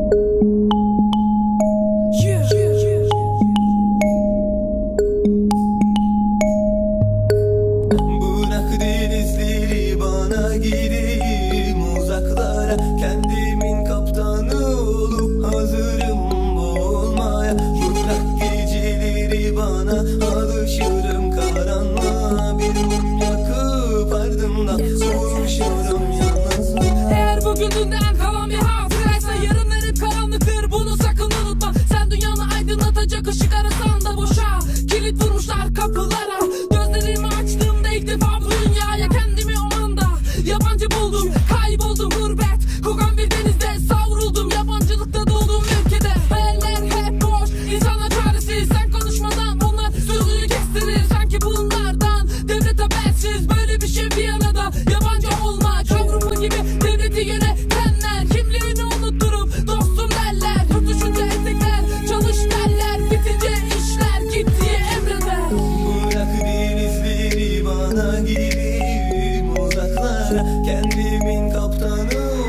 Bırak denizleri bana gideyim uzaklara. Kendimin kaptanı olup hazırım boğulmaya. Bırak geceleri bana alışırım karanlığa. Bir mum yakıp ardından konuşurum yalnızlığa. Eğer bugününden kalan bir hatıraysa yarınları karanlıktır, bunu sakın unutma. Sen dünyanı aydınlatacak ışık arasan da boşa. Kilit vurmuşlar kapılara. Gözlerimi açtığımda ilk defa bu dünyaya kendimi o anda yabancı buldum. Kayboldum gurbet kokan bir denizde savruldum. Yabancılıkta doğduğum ülkede hayaller hep boş, insanlar çaresiz. Sen konuşmadan onlar sözünü kestirir. Sanki bunlardan devlet habersiz. Böyle bir şey bir arada yabancı olma. Kavrumu gibi devleti yönetenler kimliğini unutturup dostum derler. Tutuşunca etekler çalış derler. Bitince işler git diye emreder. Bırak denizleri bana gideyim uzaklara. Kendimin kaptanı olup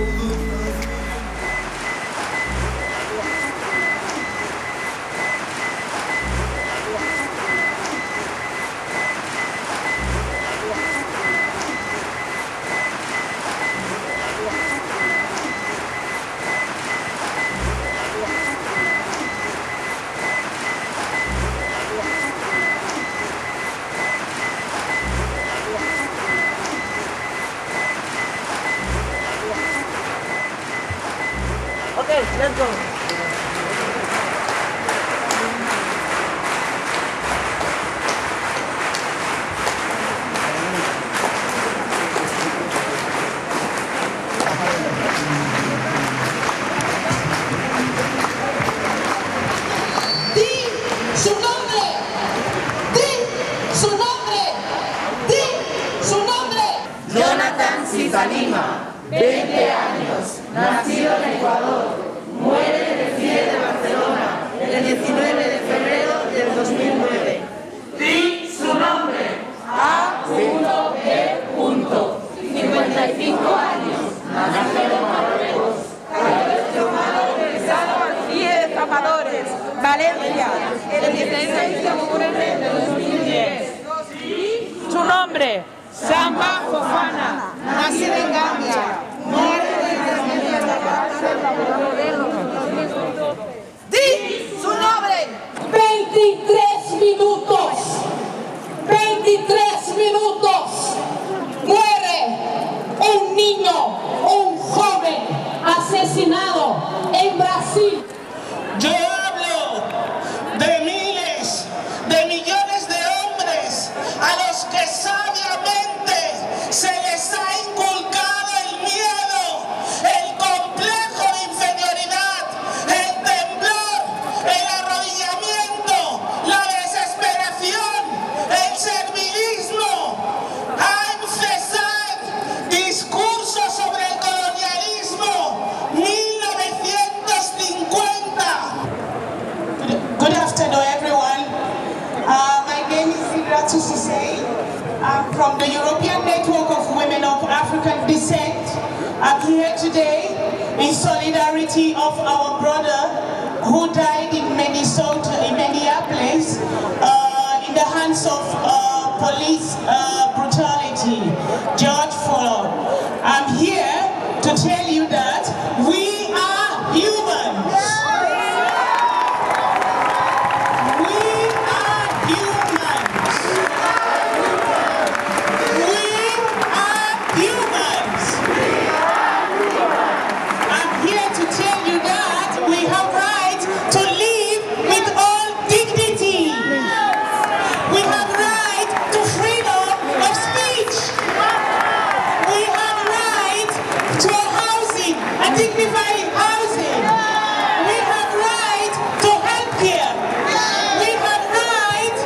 Okay, let's go. Di su nombre. Di su nombre. Di su nombre. Jonathan Sitalima, 20 años, nacido en Ecuador, muere en el CIE de Barcelona el 19 de febrero del 2009. Di su nombre. A.B. 55 años, nacido en Marruecos, Ingresado al CIE de Zapadores, Valencia, el 16 de octubre de 2010. Su nombre, Samba Fofana, nacido en Gambia, muere en la cárcel Di su nombre. 23 minutos. 23 minutos. Muere un niño, un joven asesinado en Brasil. Yo hablo de miles, de millones de hombres a los que sabiamente se les ha inculcado el miedo, el complejo de inferioridad, el temblor, el arrodillamiento, la desesperación, el servilismo, a empezar discursos sobre el colonialismo 1950. Good afternoon, everyone. My name is Ibratu Sisei. I'm from the European Network of Women of African Descent. I'm here today in solidarity of our brother who died in Minnesota, in Minneapolis, in the hands of police brutality, George Floyd. I'm here to tell you that we are humans. We are humans. We are humans. I'm here to tell you that we have right to live with all dignity. We have right to freedom of speech. We have right to housing, a dignified housing. We have right to healthcare. We have right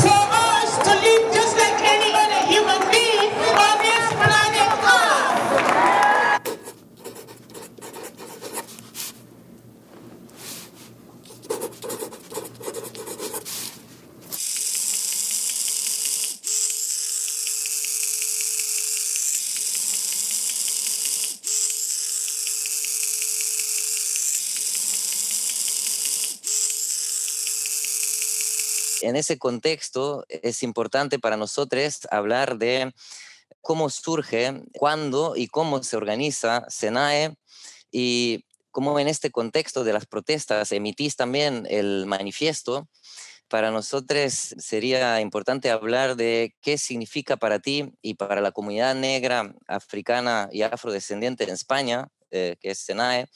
for us to live just like any other human being on this planet Earth. en ese contexto es importante para nosotros hablar de cómo surge, cuándo y cómo se organiza SENAE y cómo en este contexto de las protestas emitís también el manifiesto. Para nosotros sería importante hablar de qué significa para ti y para la comunidad negra, africana y afrodescendiente en España, que es SENAE,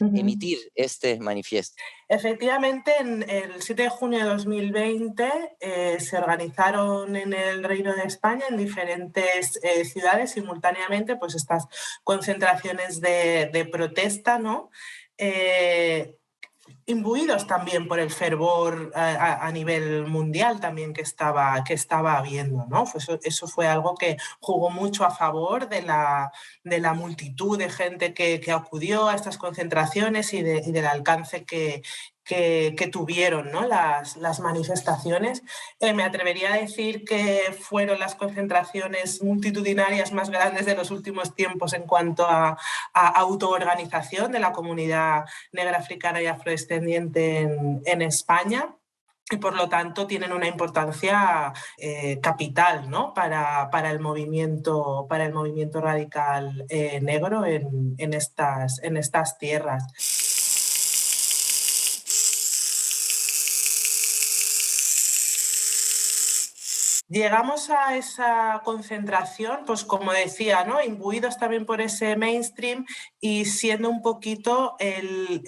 emitir este manifiesto. Efectivamente, en el 7 de junio de 2020 se organizaron en el Reino de España, en diferentes ciudades simultáneamente, pues estas concentraciones de protesta, ¿no? Imbuidos también por el fervor a nivel mundial también que estaba habiendo, ¿no? Eso fue algo que jugó mucho a favor de la multitud de gente que acudió a estas concentraciones y del alcance que tuvieron, ¿no? las manifestaciones. Me atrevería a decir que fueron las concentraciones multitudinarias más grandes de los últimos tiempos en cuanto a autoorganización de la comunidad negra, africana y afrodescendiente en España. Y por lo tanto tienen una importancia capital, ¿no? para el movimiento radical negro en estas tierras. Llegamos a esa concentración, pues como decía, ¿no? Imbuidos también por ese mainstream y siendo un poquito el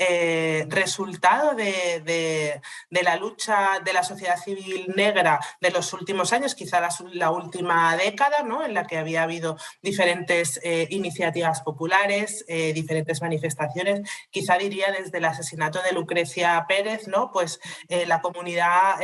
resultado de la lucha de la sociedad civil negra de los últimos años, quizá la última década, ¿no? En la que había habido diferentes iniciativas populares, diferentes manifestaciones, quizá diría desde el asesinato de Lucrecia Pérez, ¿no? Pues la comunidad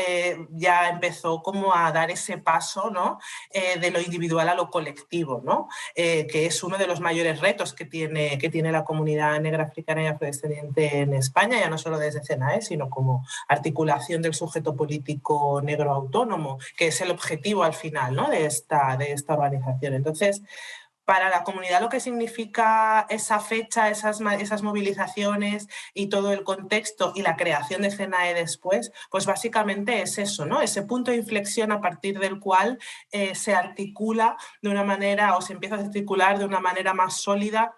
ya empezó como a dar ese paso, ¿no? De lo individual a lo colectivo, ¿no? Que es uno de los mayores retos que tiene la comunidad negra, africana y afrodescendiente en España, ya no solo desde SENAE, sino como articulación del sujeto político negro autónomo, que es el objetivo al final, ¿no? de esta organización. Entonces, para la comunidad lo que significa esa fecha, esas movilizaciones y todo el contexto y la creación de SENAE después, pues básicamente es eso, ¿no? Ese punto de inflexión a partir del cual se articula de una manera o se empieza a articular de una manera más sólida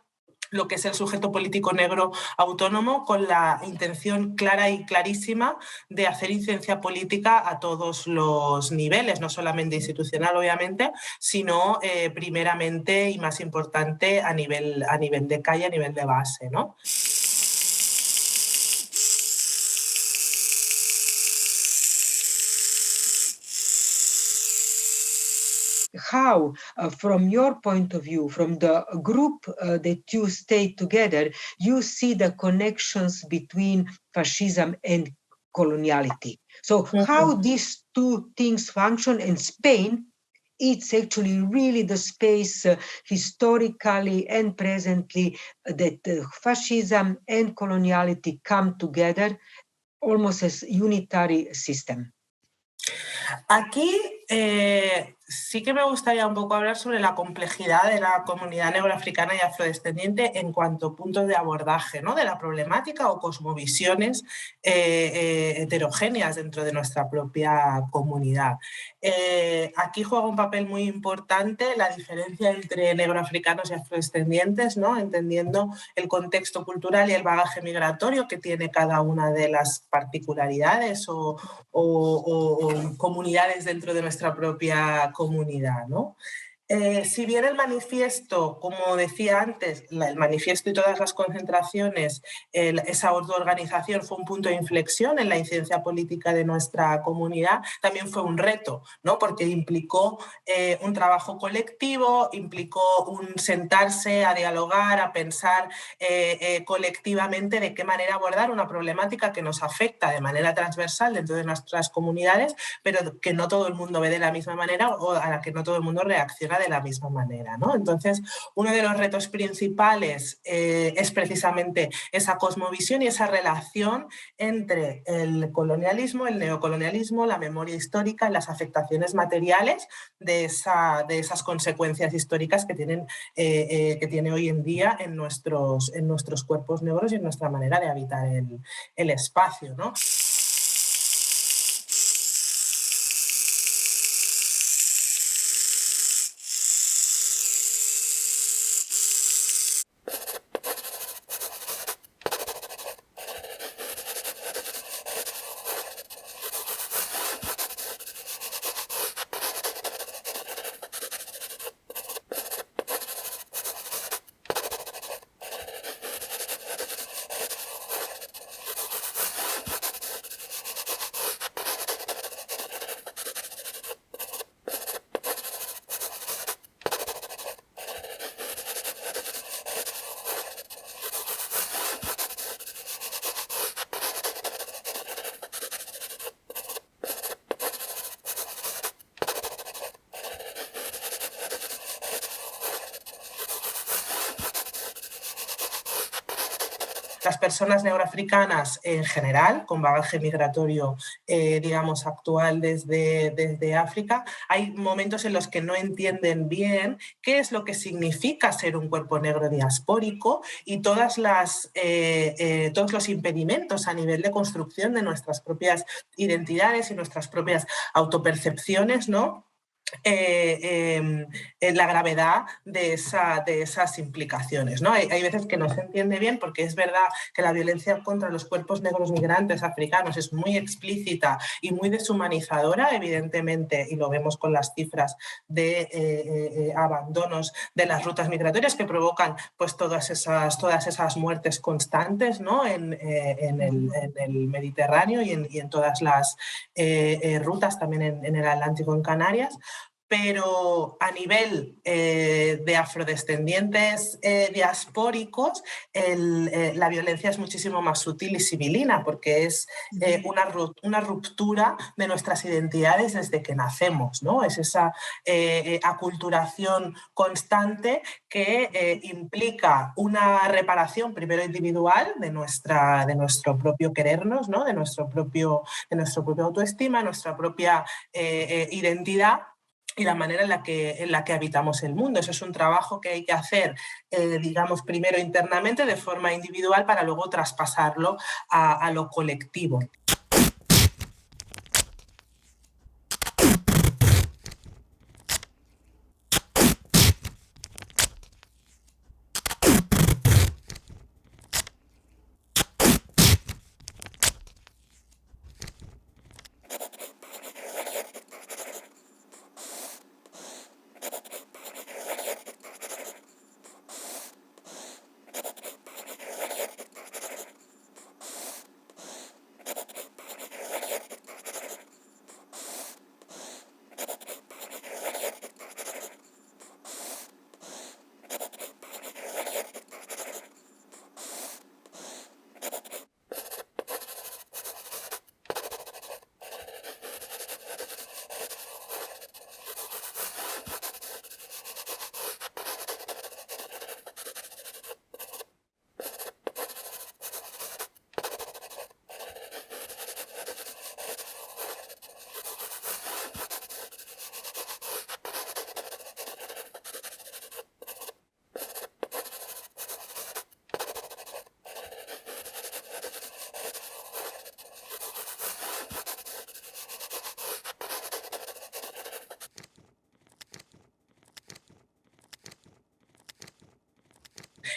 lo que es el sujeto político negro autónomo, con la intención clara y clarísima de hacer incidencia política a todos los niveles, no solamente institucional, obviamente, sino primeramente y más importante a nivel de calle, a nivel de base, ¿no? How, from your point of view, from the group that you stay together, you see the connections between fascism and coloniality. So how these two things function in Spain, it's actually really the space historically and presently that fascism and coloniality come together almost as unitary system. Aquí sí que me gustaría un poco hablar sobre la complejidad de la comunidad negroafricana y afrodescendiente en cuanto a puntos de abordaje, ¿no? de la problemática o cosmovisiones heterogéneas dentro de nuestra propia comunidad. Aquí juega un papel muy importante la diferencia entre negroafricanos y afrodescendientes, ¿no? entendiendo el contexto cultural y el bagaje migratorio que tiene cada una de las particularidades o comunidades dentro de nuestra propia comunidad, ¿no? Si bien el manifiesto, como decía antes, el manifiesto y todas las concentraciones, esa autoorganización fue un punto de inflexión en la incidencia política de nuestra comunidad, también fue un reto, ¿no? Porque implicó un trabajo colectivo, implicó un sentarse a dialogar, a pensar colectivamente de qué manera abordar una problemática que nos afecta de manera transversal dentro de nuestras comunidades, pero que no todo el mundo ve de la misma manera o a la que no todo el mundo reacciona de la misma manera, ¿no? Entonces, uno de los retos principales es precisamente esa cosmovisión y esa relación entre el colonialismo, el neocolonialismo, la memoria histórica y las afectaciones materiales de esas consecuencias históricas que tiene hoy en día en nuestros cuerpos negros y en nuestra manera de habitar el espacio, ¿no? las personas negroafricanas en general, con bagaje migratorio, digamos, actual desde África, hay momentos en los que no entienden bien qué es lo que significa ser un cuerpo negro diaspórico y todos los impedimentos a nivel de construcción de nuestras propias identidades y nuestras propias autopercepciones, ¿no? La gravedad de esas implicaciones, ¿no? Hay veces que no se entiende bien, porque es verdad que la violencia contra los cuerpos negros migrantes africanos es muy explícita y muy deshumanizadora, evidentemente, y lo vemos con las cifras de abandonos de las rutas migratorias que provocan pues, todas esas muertes constantes, ¿no? en el Mediterráneo y en todas las rutas, también en el Atlántico, en Canarias. Pero a nivel de afrodescendientes diaspóricos, la violencia es muchísimo más sutil y sibilina, porque es una ruptura de nuestras identidades desde que nacemos, ¿no? Es esa aculturación constante que implica una reparación primero individual de nuestro propio querernos, ¿no? de nuestra propia autoestima, nuestra propia identidad, y la manera en la que habitamos el mundo. Eso es un trabajo que hay que hacer, digamos, primero internamente de forma individual para luego traspasarlo a lo colectivo.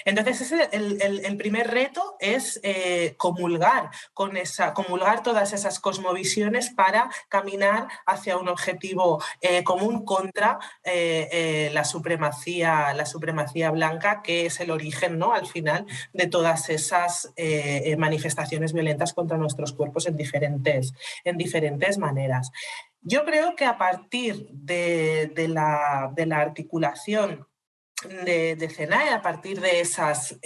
Entonces, el primer reto es comulgar todas esas cosmovisiones para caminar hacia un objetivo común contra la supremacía blanca, que es el origen, ¿no? Al final, de todas esas manifestaciones violentas contra nuestros cuerpos en diferentes maneras. Yo creo que a partir de la articulación de CENAE, a partir de esas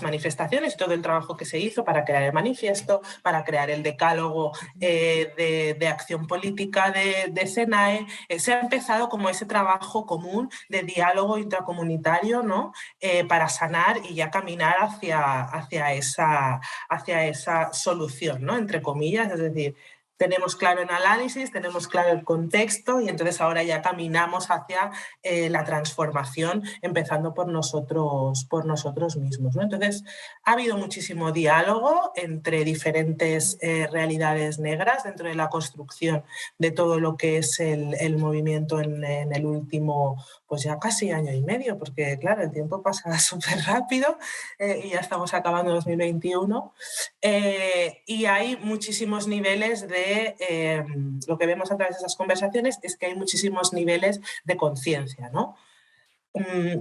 manifestaciones y todo el trabajo que se hizo para crear el manifiesto, para crear el decálogo de acción política de CENAE, se ha empezado como ese trabajo común de diálogo intracomunitario, ¿no? Para sanar y ya caminar hacia esa solución, ¿no? Entre comillas, es decir, tenemos claro el análisis, tenemos claro el contexto y entonces ahora ya caminamos hacia la transformación, empezando por nosotros mismos, ¿no? Entonces ha habido muchísimo diálogo entre diferentes realidades negras dentro de la construcción de todo lo que es el movimiento en el último, pues ya casi año y medio, porque claro, el tiempo pasa súper rápido y ya estamos acabando 2021 y hay muchísimos niveles de lo que vemos a través de esas conversaciones es que hay muchísimos niveles de conciencia, ¿no?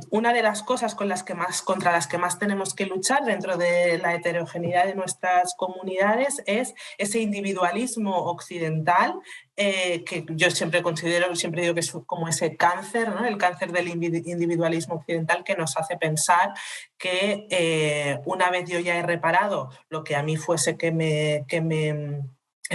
Una de las cosas contra las que más tenemos que luchar dentro de la heterogeneidad de nuestras comunidades es ese individualismo occidental que yo siempre digo que es como ese cáncer, ¿no? El cáncer del individualismo occidental que nos hace pensar que una vez yo ya he reparado lo que a mí fuese que me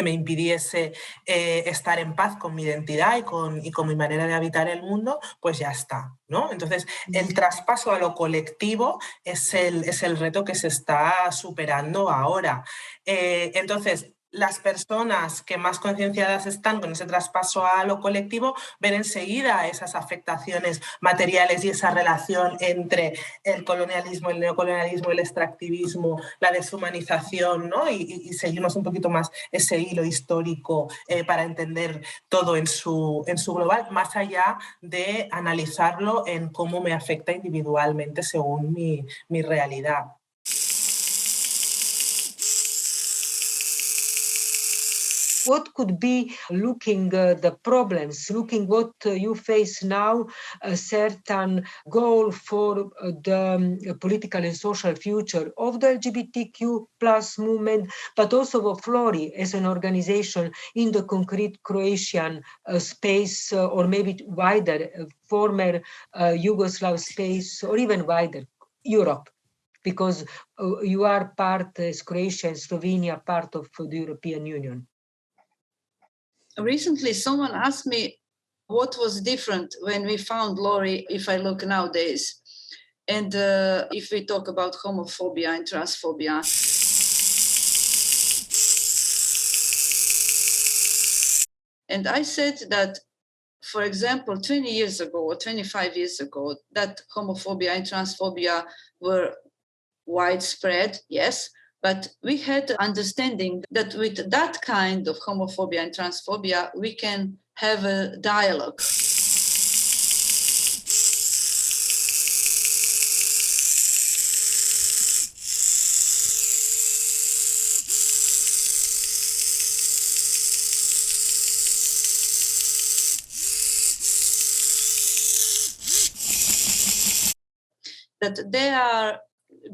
me impidiese estar en paz con mi identidad y con mi manera de habitar el mundo, pues ya está, ¿no? Entonces, el traspaso a lo colectivo es el reto que se está superando ahora. Entonces, las personas que más concienciadas están con ese traspaso a lo colectivo ven enseguida esas afectaciones materiales y esa relación entre el colonialismo, el neocolonialismo, el extractivismo, la deshumanización, ¿no? Y seguimos un poquito más ese hilo histórico para entender todo en su global, más allá de analizarlo en cómo me afecta individualmente según mi realidad. What could be looking the problems, looking what you face now, a certain goal for the political and social future of the LGBTQ plus movement, but also of Flori as an organization in the concrete Croatian space, or maybe wider, former Yugoslav space, or even wider, Europe? Because you are part, as Croatia and Slovenia, part of the European Union. Recently, someone asked me what was different when we found Lori, if I look nowadays, and if we talk about homophobia and transphobia. And I said that, for example, 20 years ago or 25 years ago, that homophobia and transphobia were widespread, yes, but we had understanding that with that kind of homophobia and transphobia, we can have a dialogue. That they are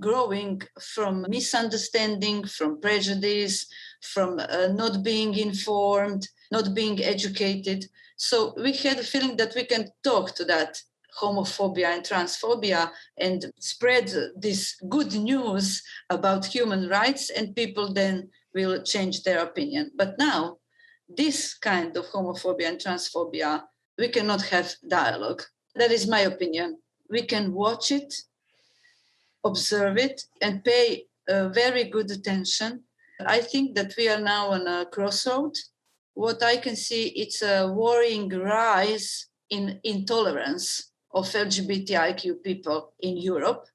growing from misunderstanding, from prejudice, from not being informed, not being educated. So we had a feeling that we can talk to that homophobia and transphobia and spread this good news about human rights, and people then will change their opinion. But now, this kind of homophobia and transphobia, we cannot have dialogue. That is my opinion. We can watch it, observe it, and pay very good attention. I think that we are now on a crossroad. What I can see, it's a worrying rise in intolerance of LGBTIQ people in Europe,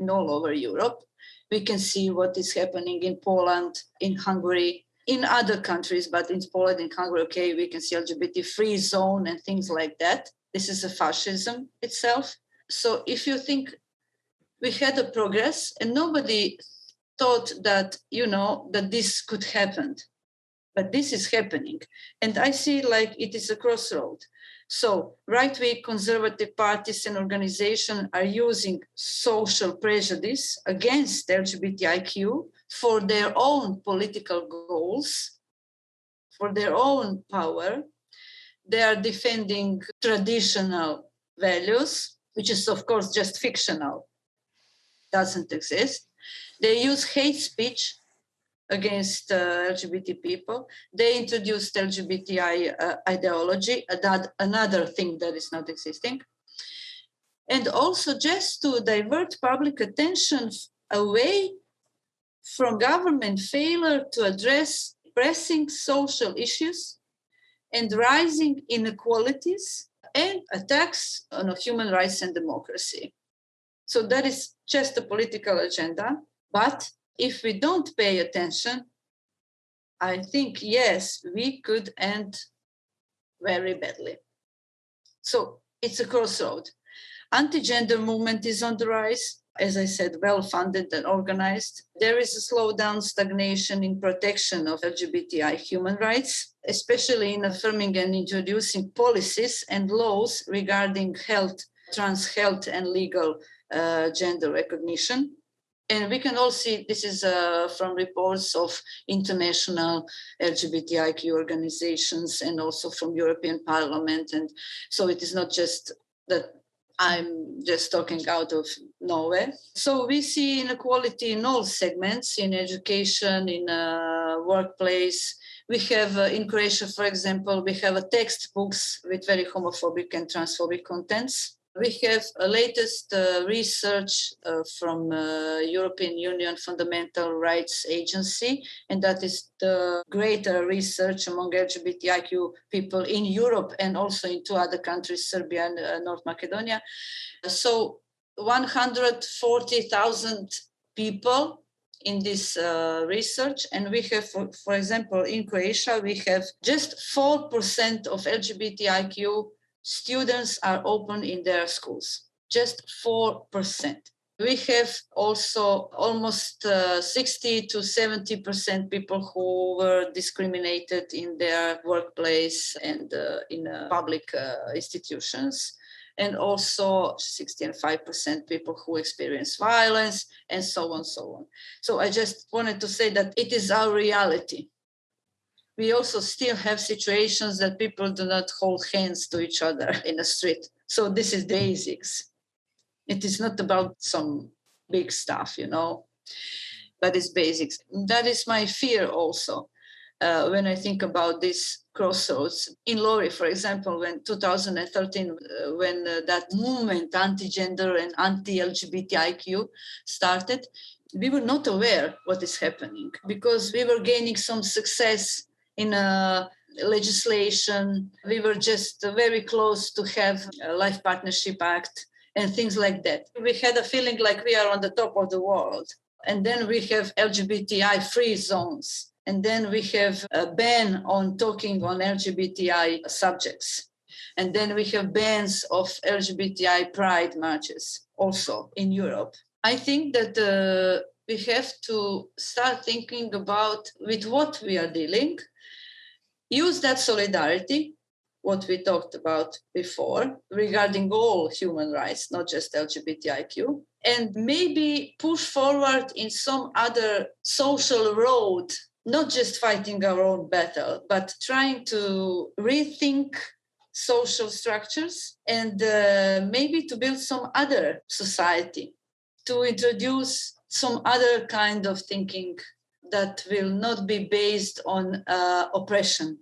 in all over Europe. We can see what is happening in Poland, in Hungary, in other countries, but in Poland and Hungary, okay, we can see LGBT-free zone and things like that. This is a fascism itself. So if you think we had a progress and nobody thought that, that this could happen. But this is happening. And I see like it is a crossroad. So right-wing conservative parties and organizations are using social prejudice against LGBTIQ for their own political goals, for their own power. They are defending traditional values, which is of course just fictional. Doesn't exist. They use hate speech against LGBT people. They introduced LGBTI ideology, another thing that is not existing. And also just to divert public attention away from government failure to address pressing social issues and rising inequalities and attacks on human rights and democracy. So that is just a political agenda. But if we don't pay attention, I think, yes, we could end very badly. So it's a crossroad. Anti-gender movement is on the rise. As I said, well-funded and organized. There is a slowdown, stagnation in protection of LGBTI human rights, especially in affirming and introducing policies and laws regarding health, trans health and legal gender recognition. And we can all see this is from reports of international LGBTIQ organizations and also from European Parliament. And so it is not just that I'm just talking out of nowhere. So we see inequality in all segments, in education, in workplace. We have, in Croatia, for example, we have textbooks with very homophobic and transphobic contents. We have a latest research from European Union Fundamental Rights Agency, and that is the greater research among LGBTIQ people in Europe and also in two other countries, Serbia and North Macedonia. So 140,000 people in this research, and we have, for example, in Croatia, we have just 4% of LGBTIQ students are open in their schools, just 4%. We have also almost 60 to 70% people who were discriminated in their workplace and in public institutions. And also 65% people who experience violence, and so on, so on. So I just wanted to say that it is our reality. We also still have situations that people do not hold hands to each other in the street. So this is basics. It is not about some big stuff, but it's basics. That is my fear also. When I think about this crossroads in Lori, for example, when 2013, when that movement anti-gender and anti-LGBTIQ started, we were not aware what is happening because we were gaining some success in legislation. We were just very close to have a Life Partnership Act and things like that. We had a feeling like we are on the top of the world. And then we have LGBTI-free zones. And then we have a ban on talking on LGBTI subjects. And then we have bans of LGBTI pride marches also in Europe. I think that we have to start thinking about with what we are dealing, use that solidarity, what we talked about before, regarding all human rights, not just LGBTIQ, and maybe push forward in some other social road, not just fighting our own battle, but trying to rethink social structures and maybe to build some other society, to introduce some other kind of thinking that will not be based on oppression.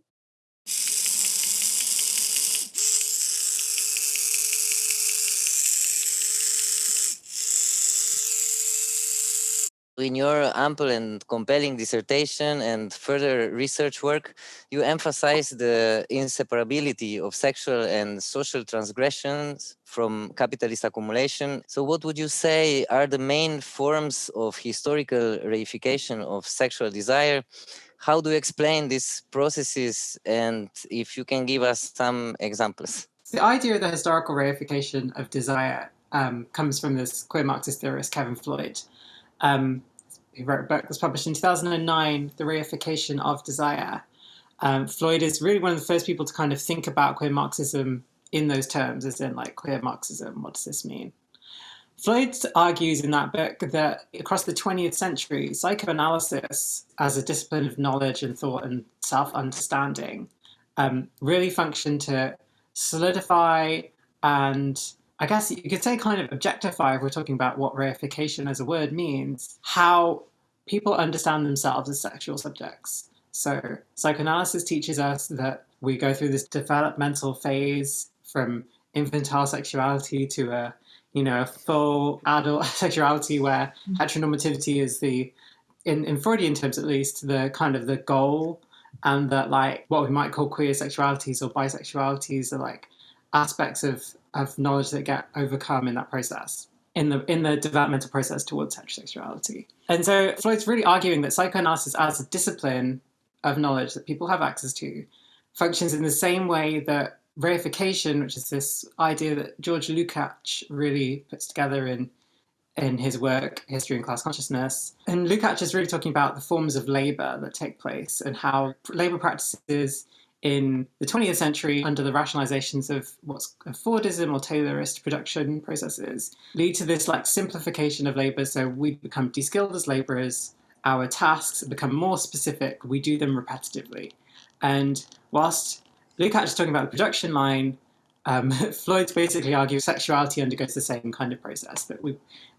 In your ample and compelling dissertation and further research work, you emphasize the inseparability of sexual and social transgressions from capitalist accumulation. So what would you say are the main forms of historical reification of sexual desire? How do you explain these processes? And if you can give us some examples. The idea of the historical reification of desire comes from this queer Marxist theorist, Kevin Floyd. He wrote a book that was published in 2009, The Reification of Desire. Floyd is really one of the first people to kind of think about queer Marxism in those terms, as in like queer Marxism, what does this mean? Floyd argues in that book that across the 20th century, psychoanalysis as a discipline of knowledge and thought and self-understanding really functioned to solidify and I guess you could say kind of objectify, if we're talking about what reification as a word means, how people understand themselves as sexual subjects. So psychoanalysis teaches us that we go through this developmental phase from infantile sexuality to a full adult sexuality where heteronormativity is in Freudian terms at least, the kind of the goal, and that like what we might call queer sexualities or bisexualities are like aspects of knowledge that get overcome in that process, in the developmental process towards heterosexuality. And so Floyd's really arguing that psychoanalysis as a discipline of knowledge that people have access to functions in the same way that reification, which is this idea that George Lukács really puts together in his work, History and Class Consciousness. And Lukács is really talking about the forms of labour that take place and how labour practices in the 20th century, under the rationalizations of what's Fordism or Taylorist production processes, lead to this like simplification of labour. So we become de-skilled as labourers, our tasks become more specific, we do them repetitively. And whilst Lukács is talking about the production line, Floyd's basically argues sexuality undergoes the same kind of process,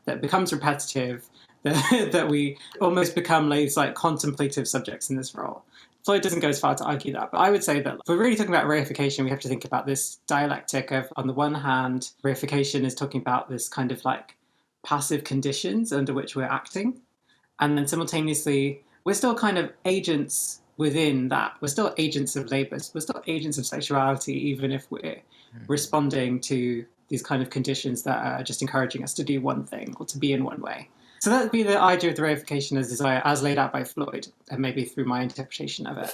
that becomes repetitive, that we almost become these like contemplative subjects in this role. Floyd doesn't go as far to argue that, but I would say that if we're really talking about reification, we have to think about this dialectic of, on the one hand, reification is talking about this kind of like passive conditions under which we're acting. And then simultaneously, we're still kind of agents within that. We're still agents of labor. We're still agents of sexuality, even if we're responding to these kind of conditions that are just encouraging us to do one thing or to be in one way. So that would be the idea of the reification as desire as laid out by Floyd, and maybe through my interpretation of it.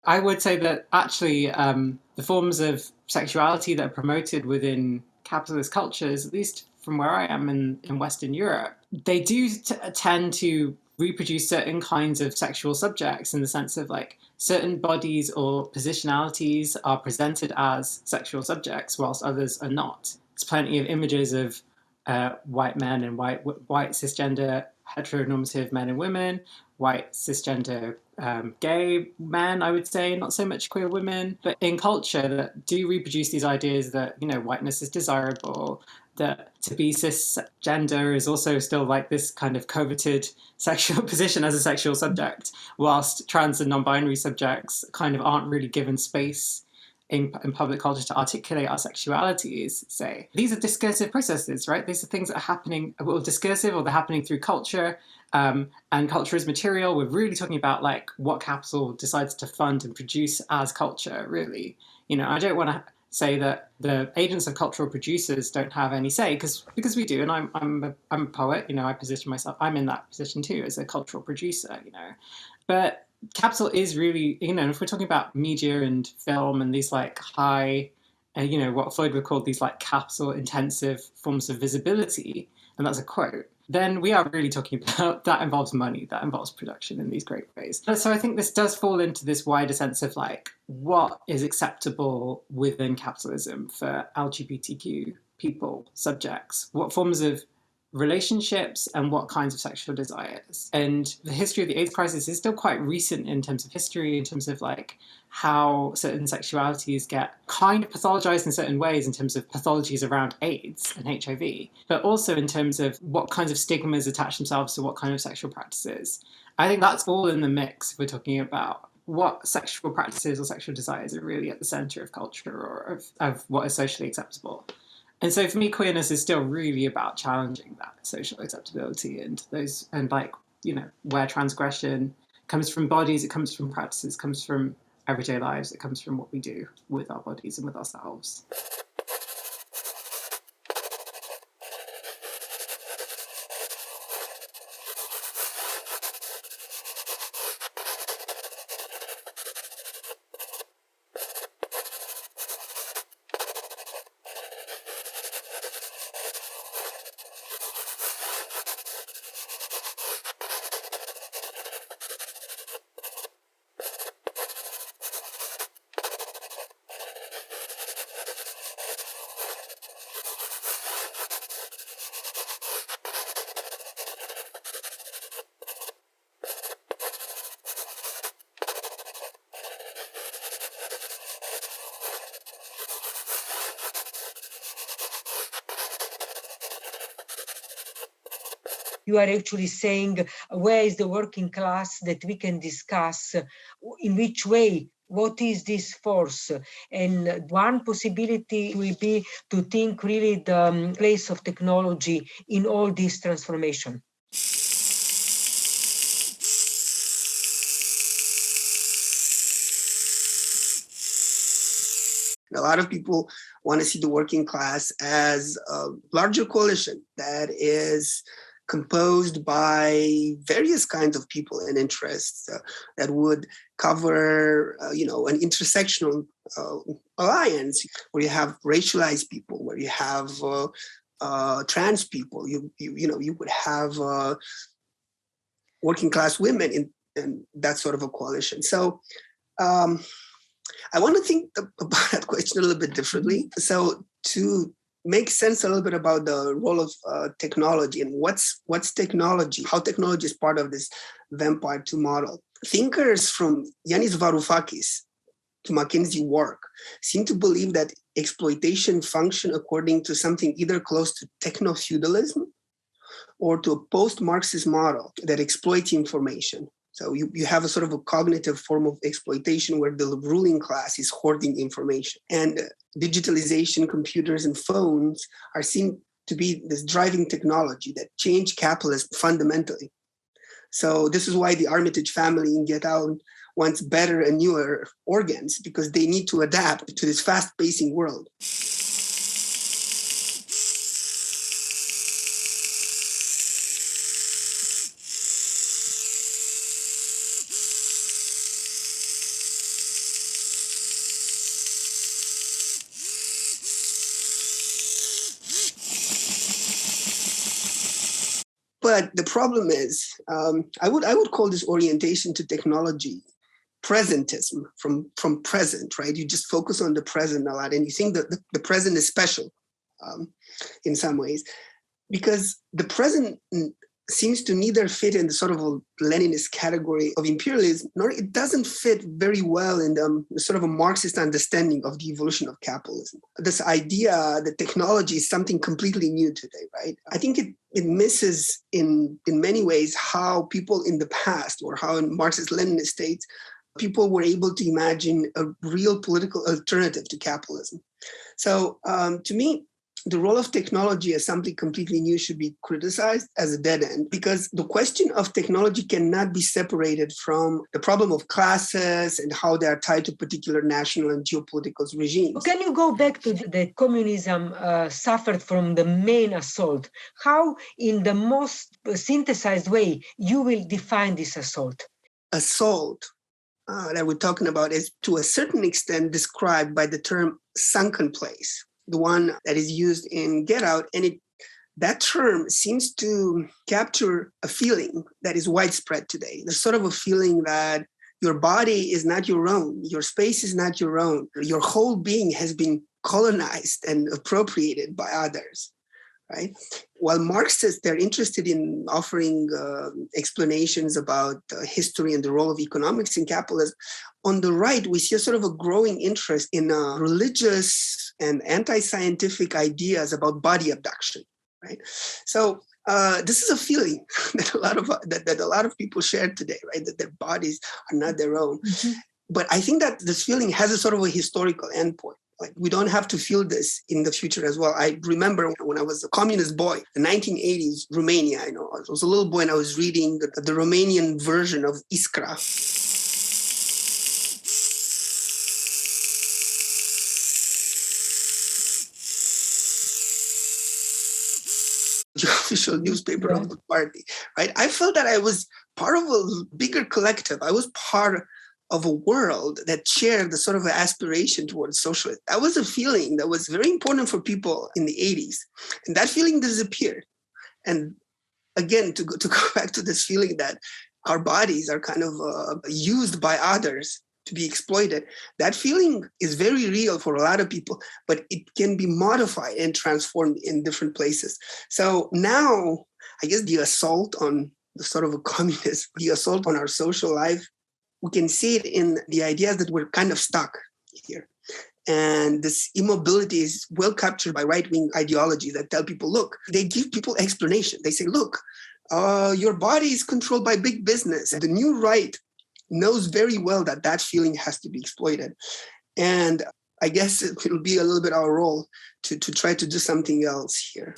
I would say that actually the forms of sexuality that are promoted within capitalist cultures, at least from where I am in Western Europe, they do tend to reproduce certain kinds of sexual subjects, in the sense of like certain bodies or positionalities are presented as sexual subjects whilst others are not. There's plenty of images of white men and white cisgender heteronormative men and women, white cisgender gay men, I would say, not so much queer women, but in culture that do reproduce these ideas that, you know, whiteness is desirable, that to be cisgender is also still like this kind of coveted sexual position as a sexual subject, whilst trans and non-binary subjects kind of aren't really given space in public culture to articulate our sexualities, say. These are discursive processes, right? These are things that are happening, or discursive, or they're happening through culture, and culture is material. We're really talking about like what capital decides to fund and produce as culture, really. You know, I don't want to say that the agents of cultural producers don't have any say, because we do, and I'm a poet, you know, I position myself, I'm in that position too as a cultural producer, you know. But capital is really, you know, if we're talking about media and film and these like high, you know, what Floyd would call these like capital intensive forms of visibility, and that's a quote, then we are really talking about, that involves money, that involves production in these great ways. So I think this does fall into this wider sense of like, what is acceptable within capitalism for LGBTQ people, subjects? What forms of relationships and what kinds of sexual desires? And the history of the AIDS crisis is still quite recent in terms of history, in terms of like how certain sexualities get kind of pathologized in certain ways, in terms of pathologies around AIDS and HIV, but also in terms of what kinds of stigmas attach themselves to what kind of sexual practices. I think that's all in the mix if we're talking about what sexual practices or sexual desires are really at the center of culture, or of what is socially acceptable. And so for me, queerness is still really about challenging that social acceptability and those, and like, you know, where transgression comes from bodies, it comes from practices, it comes from everyday lives, it comes from what we do with our bodies and with ourselves. You are actually saying where is the working class that we can discuss, in which way what is this force? And one possibility will be to think really the place of technology in all this transformation. A lot of people want to see the working class as a larger coalition that is composed by various kinds of people and interests that would cover, an intersectional alliance where you have racialized people, where you have trans people, you would have working class women in that sort of a coalition. So I want to think about that question a little bit differently. So to make sense a little bit about the role of technology and what's technology, how technology is part of this Vampire 2 model. Thinkers from Yanis Varoufakis to McKinsey work seem to believe that exploitation function according to something either close to techno-feudalism or to a post-Marxist model that exploits information. So you have a sort of a cognitive form of exploitation where the ruling class is hoarding information. And digitalization, computers and phones are seen to be this driving technology that change capitalism fundamentally. So this is why the Armitage family in Get Out wants better and newer organs, because they need to adapt to this fast-pacing world. But the problem is, I would call this orientation to technology presentism, from present, right? You just focus on the present a lot, and you think that the present is special in some ways, because the present seems to neither fit in the sort of a Leninist category of imperialism, nor it doesn't fit very well in the sort of a Marxist understanding of the evolution of capitalism. This idea that technology is something completely new today, right? I think it misses in many ways how people in the past, or how in Marxist-Leninist states, people were able to imagine a real political alternative to capitalism. So to me, the role of technology as something completely new should be criticized as a dead end, because the question of technology cannot be separated from the problem of classes and how they are tied to particular national and geopolitical regimes. Can you go back to the communism suffered from the main assault? How, in the most synthesized way, you will define this assault? Assault that we're talking about is to a certain extent described by the term sunken place, the one that is used in Get Out. And that term seems to capture a feeling that is widespread today. There's sort of a feeling that your body is not your own, your space is not your own, your whole being has been colonized and appropriated by others, right? While Marxists, they're interested in offering explanations about history and the role of economics in capitalism, on the right, we see a sort of a growing interest in religious and anti-scientific ideas about body abduction, right? So this is a feeling that a lot of people share today, right? That their bodies are not their own. Mm-hmm. But I think that this feeling has a sort of a historical endpoint. Like, we don't have to feel this in the future as well. I remember when I was a communist boy, the 1980s, Romania, I was a little boy and I was reading the Romanian version of Iskra. The official newspaper of the party, right? I felt that I was part of a bigger collective. I was part of a world that shared the sort of aspiration towards socialism. That was a feeling that was very important for people in the 80s. And that feeling disappeared. And again, to go back to this feeling that our bodies are kind of used by others to be exploited, that feeling is very real for a lot of people, but it can be modified and transformed in different places. So now, I guess the assault on the sort of a communist, the assault on our social life, we can see it in the ideas that we're kind of stuck here. And this immobility is well captured by right-wing ideologies that tell people, look, they give people explanation. They say, look, your body is controlled by big business. The new right knows very well that that feeling has to be exploited. And I guess it'll be a little bit our role to try to do something else here.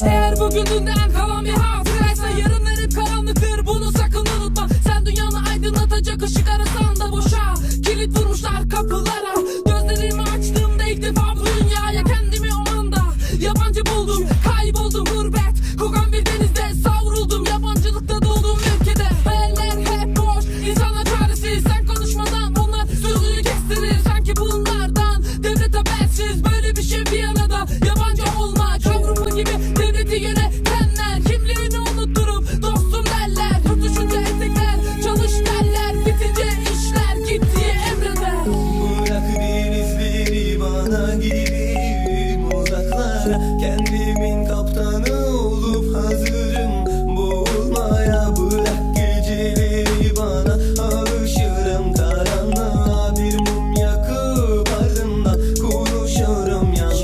Eğer bugününden kalan bir hatıraysa yarınlar hep karanlıktır, bunu sakın unutma. Sen dünyanı aydınlatacak ışık arasan da boşa kilit vurmuşlar kapılara. Gözlerimi açtığımda ilk defa bu dünyaya kendimi o anda yabancı buldum. Kayboldum gurbet kokan bir denizde savruldum. Yabancılıkta doğduğum ülkede hayaller hep boş, insanlar çaresiz. Sen konuşmadan onlar sözünü kestirir. Sanki bunlardan devlet habersiz. Böyle bir şey bir arada yabancı olmak Avrupa gibi devleti yönetenler kimliğini unutturup dostum derler. Tutuşunca etekler çalış derler, bitince işler git diye emreder. Bırak denizleri bana gireyim uzaklara. Kendimin kaptanı olup hazırım boğulmaya. Bırak geceleri bana alışırım karanlığa. Bir mum yakıp ardından konuşurum yalnız.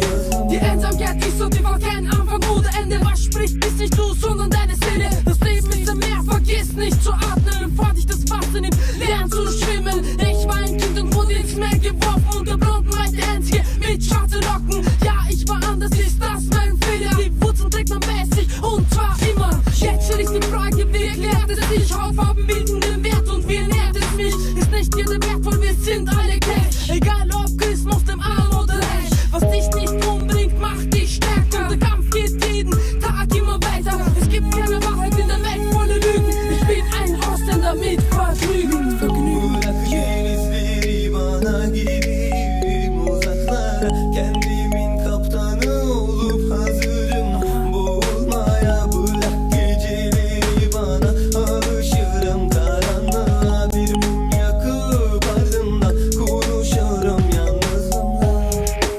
Die Einsamkeit ist so tief auf kein Anfang oder Ende. Was spricht, bis nicht du, sondern deine Seele. Das Leben ist ein Meer, vergiss nicht zu atmen, bevor dich das Wasser nimmt. Lern zu schwimmen. Ich war ein Kind und wurde ins Meer geworfen. Unter Blonden war ich der Einzige mit schwarzen Locken. Ja, ich war anders, ist das mein Fehler? Die Wurzeln trägt man bei sich und zwar immer. Jetzt stell ich die Frage, wie erklärt es sich? Hautfarben bilden den Wert und wie nährt es mich? Ist nicht jeder wertvoll, wir sind alle gleich. Egal ob Christ, Muslim, arm oder reich. Was dich nicht umbringt, macht dich stärker. Der Kampf geht jeden Tag immer weiter. Es gibt keine Wahrheit in der Welt, volle Lügen. Ich bin ein Ausländer mit Vergnügen. Bırak denizleri bana gireyim uzaklara. Kendimin kaptanı olup hazırım boğulmaya. Bırak geceleri bana alışırım karanlığa. Bir mum yakıp ardından konuşurum yalnızımla.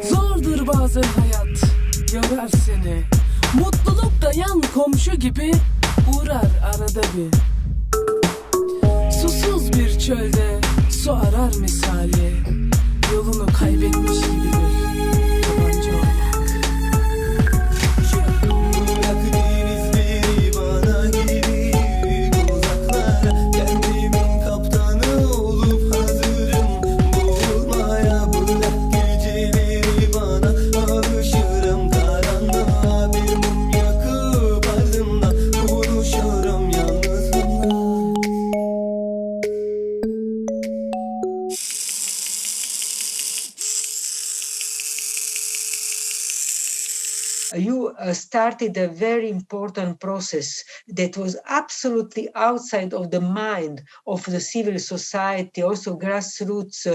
Zordur bazen hayat, yorar seni. Mutluluk da yan komşu gibi uğrar arada bir. Susuz bir çölde su arar misali. Yolunu kaybetmiş gibidir yabancı olmak. Bırak denizleri bana gireyim uzaklara. Kendimin kaptanı olup hazırım boğulmaya. Bırak geceleri bana alışırım karanlığa. Bir mum yakıp ardından konuşurum yalnızımla. You started a very important process that was absolutely outside of the mind of the civil society, also grassroots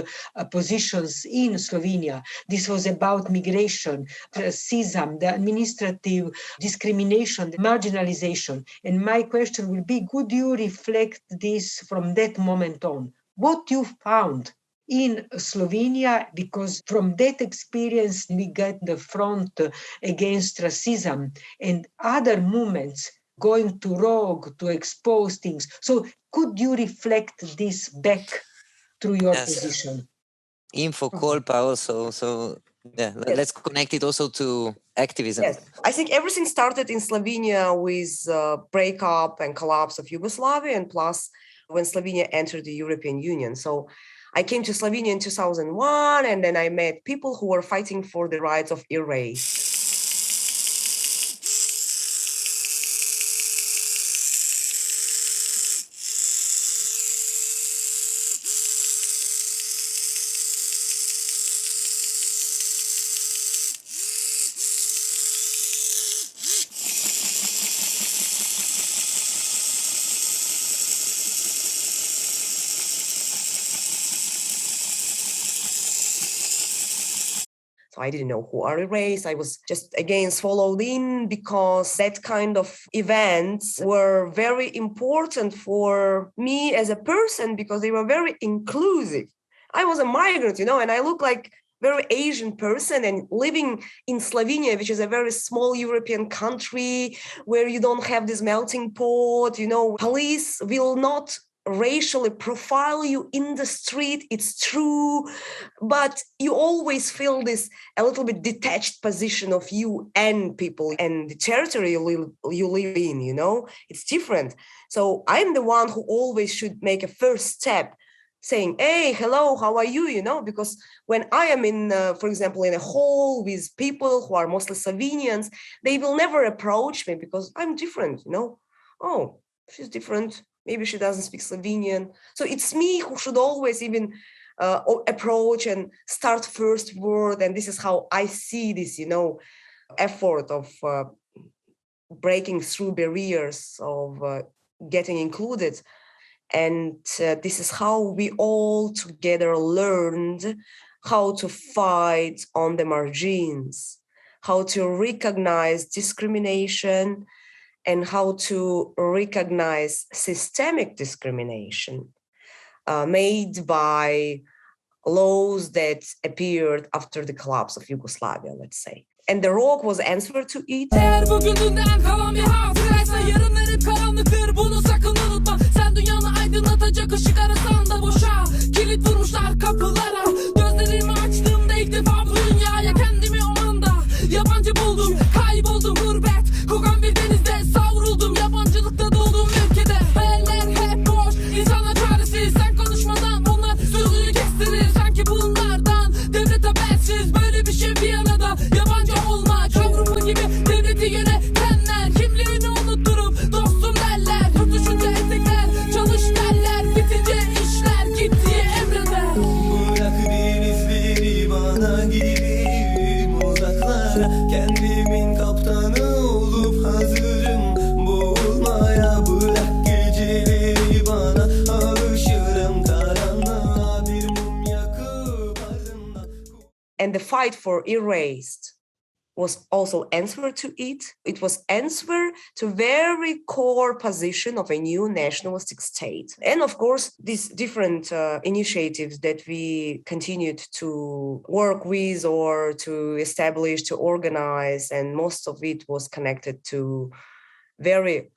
positions in Slovenia. This was about migration, racism, the administrative discrimination, the marginalization. And my question will be, could you reflect this from that moment on? What you found in Slovenia, because from that experience we get the front against racism and other movements going to rogue to expose things. So could you reflect this back through your position? Info Colpa also, so yeah, let's connect it also to activism. Yes, I think everything started in Slovenia with breakup and collapse of Yugoslavia, and plus when Slovenia entered the European Union. So I came to Slovenia in 2001, and then I met people who were fighting for the rights of erased. So I didn't know who are erased. I was just again swallowed in because that kind of events were very important for me as a person because they were very inclusive. I was a migrant, and I look like very Asian person and living in Slovenia, which is a very small European country where you don't have this melting pot, police will not racially profile you in the street, it's true, but you always feel this a little bit detached position of you and people and the territory you live in, you know, it's different. So I'm the one who always should make a first step saying, hey, hello, how are you, you know, because when I am in, for example, in a hall with people who are mostly Slovenians, they will never approach me because I'm different, you know. Oh, she's different. Maybe she doesn't speak Slovenian. So it's me who should always even approach and start first word. And this is how I see this, you know, effort of breaking through barriers, of getting included. And this is how we all together learned how to fight on the margins, how to recognize discrimination, and how to recognize systemic discrimination made by laws that appeared after the collapse of Yugoslavia, let's say. And the rock was answer to it. Eğer bugününden kalan bir hatıraysa yarınlar hep karanlıktır, bunu sakın unutma. Sen dünyanı aydınlatacak ışık arasan da boşa. Kilit vurmuşlar kapılara. Gözlerimi açtığımda ilk defa bu dünyaya kendimi o anda yabancı buldum. Kayboldum gurbet, kokan bir denizde savruldum. Yabancılıkta dolduğum ülkede hayaller hep boş, insanlar çaresiz. Sen konuşmadan onlar sözünü kestirir. Sanki bunlardan devlet habersiz, böyle bir şey bir arada. Yabancı olma kavramı gibi devleti yönetenler kimliğini unutturup dostum derler. Tutuşunca etekler, çalış derler, bitince işler gittiği emreder. Bırak bir izleri bana gideyim uzaklara. Kendimin kaptanı olup hazırım boğulmaya. Bırak geceleri bana, alışırım karanlığa bir mum yakıp ardından. And the fight for erased was also answer to it. It was answer to very core position of a new nationalistic state. And of course, these different initiatives that we continued to work with or to establish, to organize, and most of it was connected to very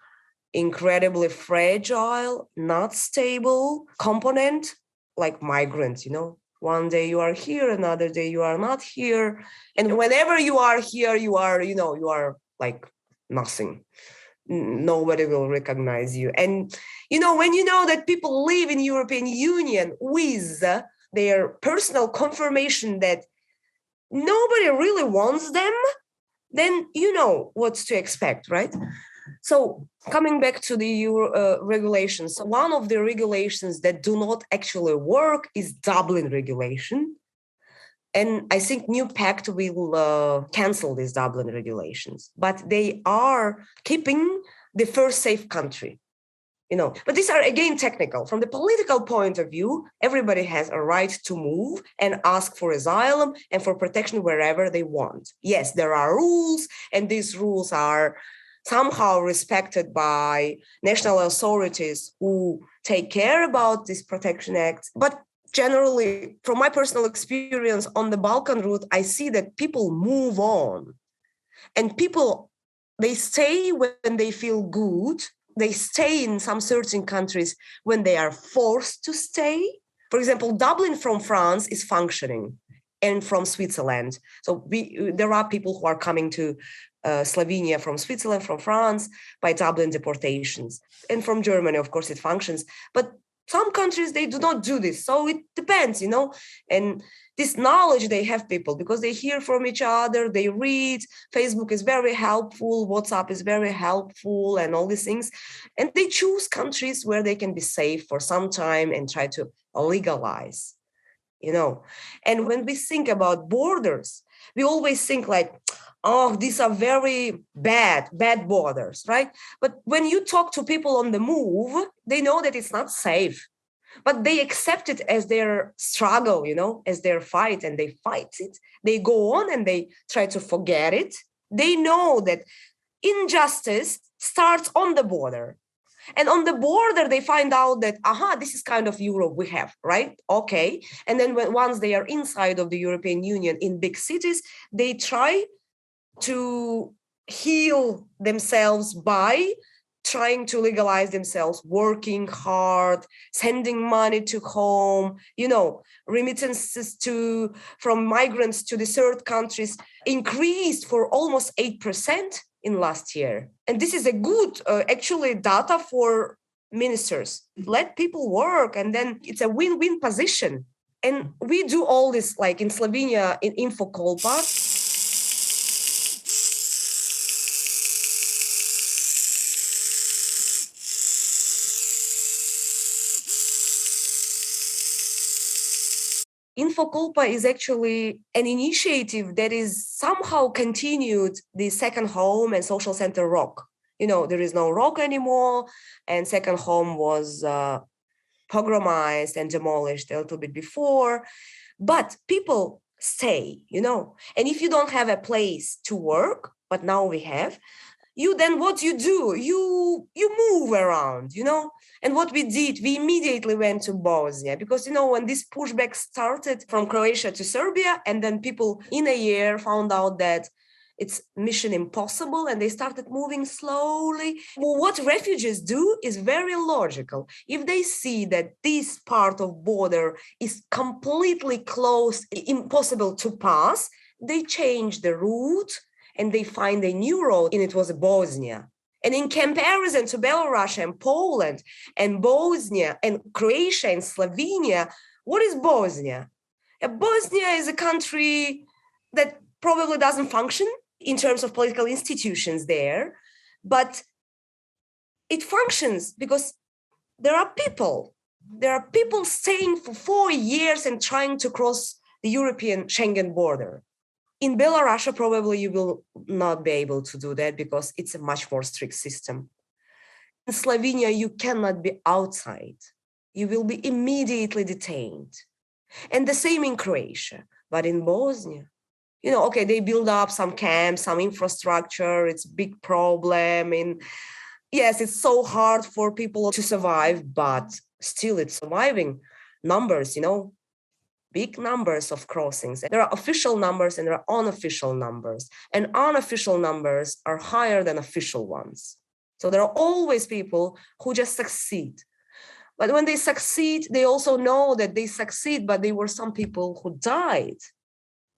incredibly fragile, not stable component like migrants, you know. One day you are here, another day you are not here. And whenever you are here, you are, you know, you are like nothing. Nobody will recognize you. And, you know, when you know that people live in European Union with their personal confirmation that nobody really wants them, then you know what to expect, right? So coming back to the regulations, one of the regulations that do not actually work is Dublin regulation. And I think new pact will cancel these Dublin regulations, but they are keeping the first safe country, you know. But these are again technical. From the political point of view, everybody has a right to move and ask for asylum and for protection wherever they want. Yes, there are rules, and these rules are somehow respected by national authorities who take care about this protection act. But generally, from my personal experience on the Balkan route, I see that people move on. And people, they stay when they feel good. They stay in some certain countries when they are forced to stay. For example, Dublin from France is functioning, and from Switzerland. So there are people who are coming to Slovenia from Switzerland, from France, by Dublin deportations. And from Germany, of course, it functions. But some countries, they do not do this. So it depends, you know. And this knowledge they have people, because they hear from each other, they read. Facebook is very helpful, WhatsApp is very helpful, and all these things. And they choose countries where they can be safe for some time and try to legalize, you know. And when we think about borders, we always think like, oh, these are very bad borders, right? But when you talk to people on the move, they know that it's not safe, but they accept it as their struggle, you know, as their fight, and they fight it. They go on and they try to forget it. They know that injustice starts on the border. And on the border, they find out that, this is kind of Europe we have, right? Okay. And then once they are inside of the European Union in big cities, they try to heal themselves by trying to legalize themselves, working hard, sending money to home, remittances from migrants to the third countries increased for almost 8% in last year. And this is a good, actually, data for ministers. Let people work, and then it's a win-win position. And we do all this, like in Slovenia, in Infokolpa. Infokolpa is actually an initiative that is somehow continued the second home and social center ROC. There is no ROC anymore, and second home was pogromized and demolished a little bit before. But people stay, and if you don't have a place to work, but now we have, then what you do, you move around, And what we did, we immediately went to Bosnia because, when this pushback started from Croatia to Serbia, and then people in a year found out that it's mission impossible and they started moving slowly. Well, what refugees do is very logical. If they see that this part of border is completely closed, impossible to pass, they change the route and they find a new road, and it was Bosnia. And in comparison to Belarus and Poland and Bosnia and Croatia and Slovenia, what is Bosnia? Bosnia is a country that probably doesn't function in terms of political institutions there, but it functions because there are people. There are people staying for 4 years and trying to cross the European Schengen border. In Belarus, probably you will not be able to do that because it's a much more strict system. In Slovenia, you cannot be outside. You will be immediately detained. And the same in Croatia. But in Bosnia, they build up some camps, some infrastructure. It's a big problem. And yes, it's so hard for people to survive, but still it's surviving. Numbers, big numbers of crossings. There are official numbers and there are unofficial numbers. And unofficial numbers are higher than official ones. So there are always people who just succeed. But when they succeed, they also know that they succeed, but there were some people who died.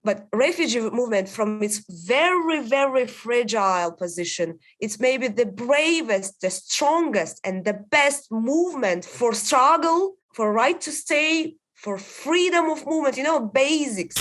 But refugee movement, from its very, very fragile position, it's maybe the bravest, the strongest, and the best movement for struggle, for right to stay, for freedom of movement, basics.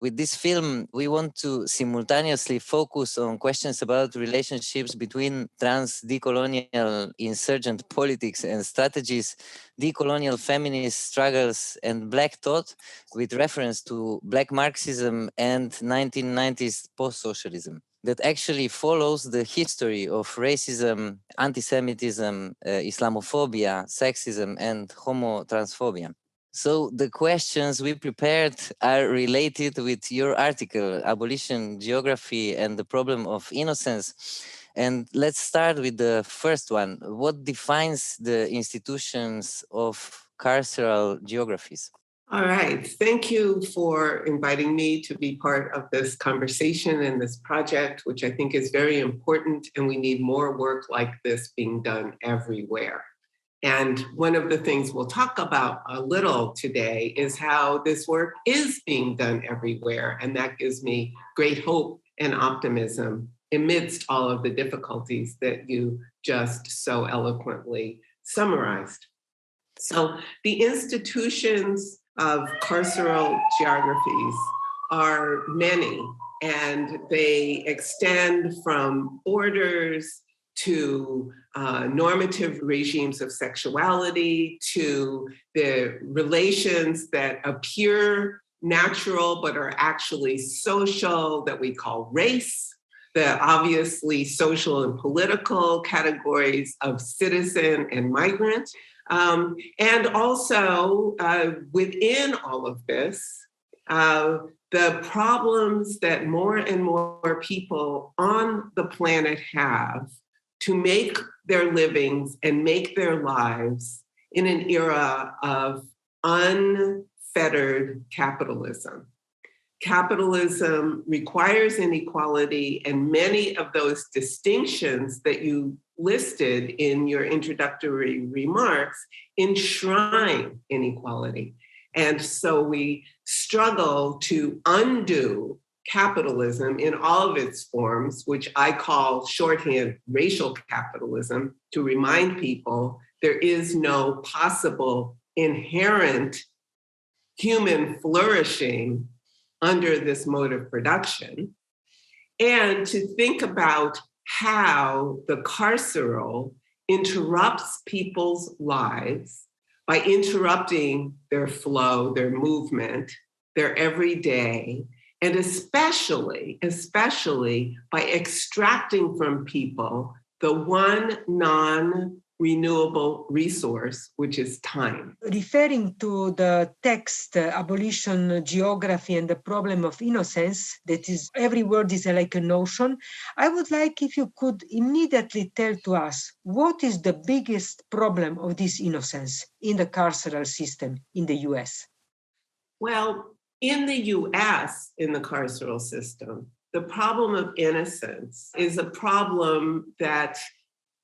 With this film, we want to simultaneously focus on questions about relationships between trans, decolonial, insurgent politics and strategies, decolonial feminist struggles, and Black thought, with reference to Black Marxism and 1990s post-socialism, that actually follows the history of racism, anti-Semitism, Islamophobia, sexism, and homo-transphobia. So the questions we prepared are related with your article, Abolition, Geography, and the Problem of Innocence. And let's start with the first one. What defines the institutions of carceral geographies? All right. Thank you for inviting me to be part of this conversation and this project, which I think is very important, and we need more work like this being done everywhere. And one of the things we'll talk about a little today is how this work is being done everywhere. And that gives me great hope and optimism amidst all of the difficulties that you just so eloquently summarized. So the institutions of carceral geographies are many, and they extend from borders to normative regimes of sexuality, to the relations that appear natural but are actually social, that we call race, the obviously social and political categories of citizen and migrant. And also within all of this, the problems that more and more people on the planet have to make their livings and make their lives in an era of unfettered capitalism. Capitalism requires inequality, and many of those distinctions that you listed in your introductory remarks enshrine inequality. And so we struggle to undo capitalism in all of its forms, which I call shorthand racial capitalism, to remind people there is no possible inherent human flourishing under this mode of production, and to think about how the carceral interrupts people's lives by interrupting their flow, their movement, their everyday, and especially by extracting from people the one non-renewable resource, which is time. Referring to the text, Abolition, Geography, and the Problem of Innocence, that is, every word is like a notion, I would like if you could immediately tell to us what is the biggest problem of this innocence in the carceral system in the US? Well, in the US, in the carceral system, the problem of innocence is a problem that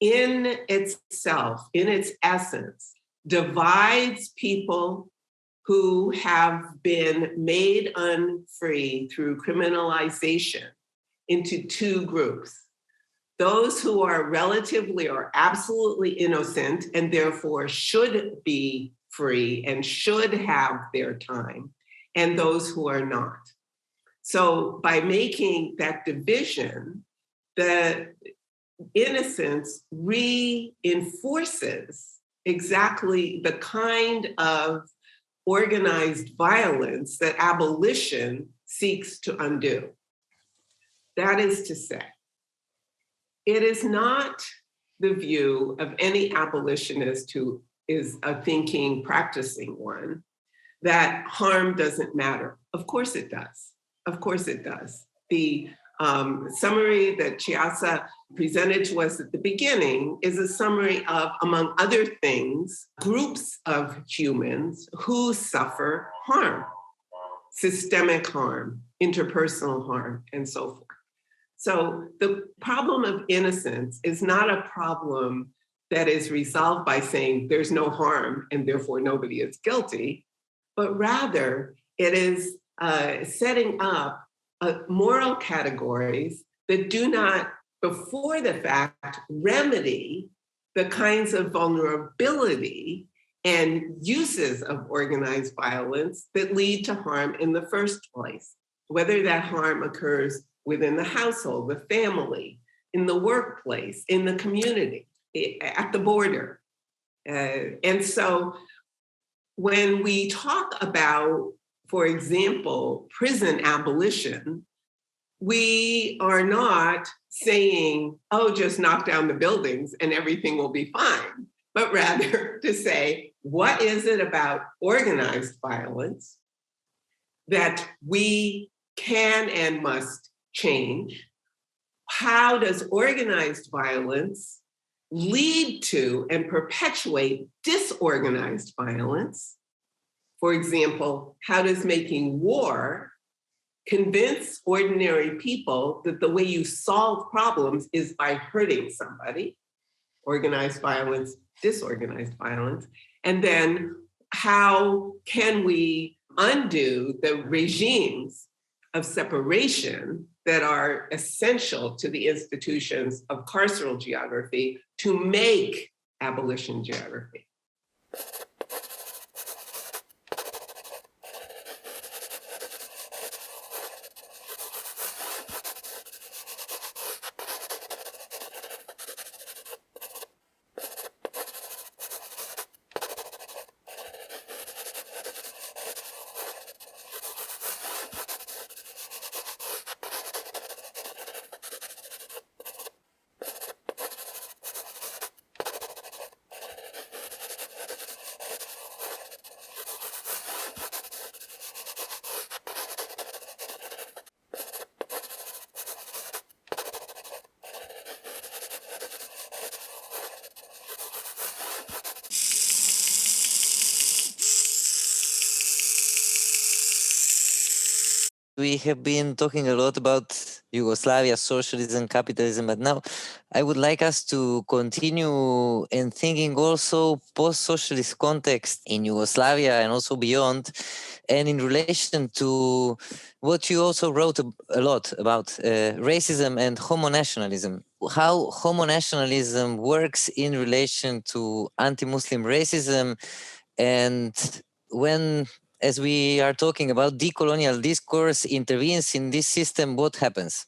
in itself, in its essence, divides people who have been made unfree through criminalization into two groups. Those who are relatively or absolutely innocent and therefore should be free and should have their time, and those who are not. So by making that division, the innocence reinforces exactly the kind of organized violence that abolition seeks to undo. That is to say, it is not the view of any abolitionist who is a thinking, practicing one, that harm doesn't matter. Of course it does. Of course it does. The summary that Tjaša presented to us at the beginning is a summary of, among other things, groups of humans who suffer harm, systemic harm, interpersonal harm, and so forth. So the problem of innocence is not a problem that is resolved by saying there's no harm and therefore nobody is guilty, but rather it is setting up moral categories that do not, before the fact, remedy the kinds of vulnerability and uses of organized violence that lead to harm in the first place, whether that harm occurs within the household, the family, in the workplace, in the community, at the border. And so when we talk about, for example, prison abolition, we are not saying, oh, just knock down the buildings and everything will be fine, but rather to say, what is it about organized violence that we can and must change? How does organized violence lead to and perpetuate disorganized violence? For example, how does making war convince ordinary people that the way you solve problems is by hurting somebody? Organized violence, disorganized violence. And then how can we undo the regimes of separation that are essential to the institutions of carceral geography to make abolition geography? We have been talking a lot about Yugoslavia, socialism, capitalism, but now I would like us to continue in thinking also post-socialist context in Yugoslavia and also beyond, and in relation to what you also wrote a lot about racism and homonationalism, how homonationalism works in relation to anti-Muslim racism, and when, as we are talking about, decolonial discourse intervenes in this system, what happens?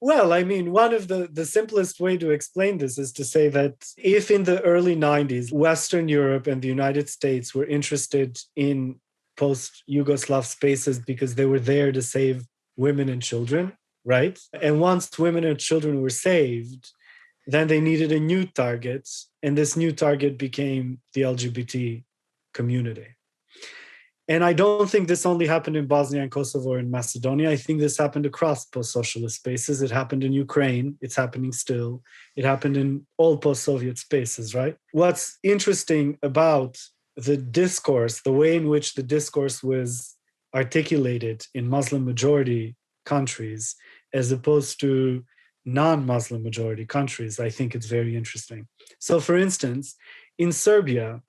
Well, I mean, one of the simplest way to explain this is to say that if in the early 90s, Western Europe and the United States were interested in post-Yugoslav spaces because they were there to save women and children, right? And once women and children were saved, then they needed a new target, and this new target became the LGBT community. And I don't think this only happened in Bosnia and Kosovo and Macedonia. I think this happened across post-socialist spaces. It happened in Ukraine. It's happening still. It happened in all post-Soviet spaces, right? What's interesting about the discourse, the way in which the discourse was articulated in Muslim majority countries, as opposed to non-Muslim majority countries, I think it's very interesting. So for instance, in Serbia,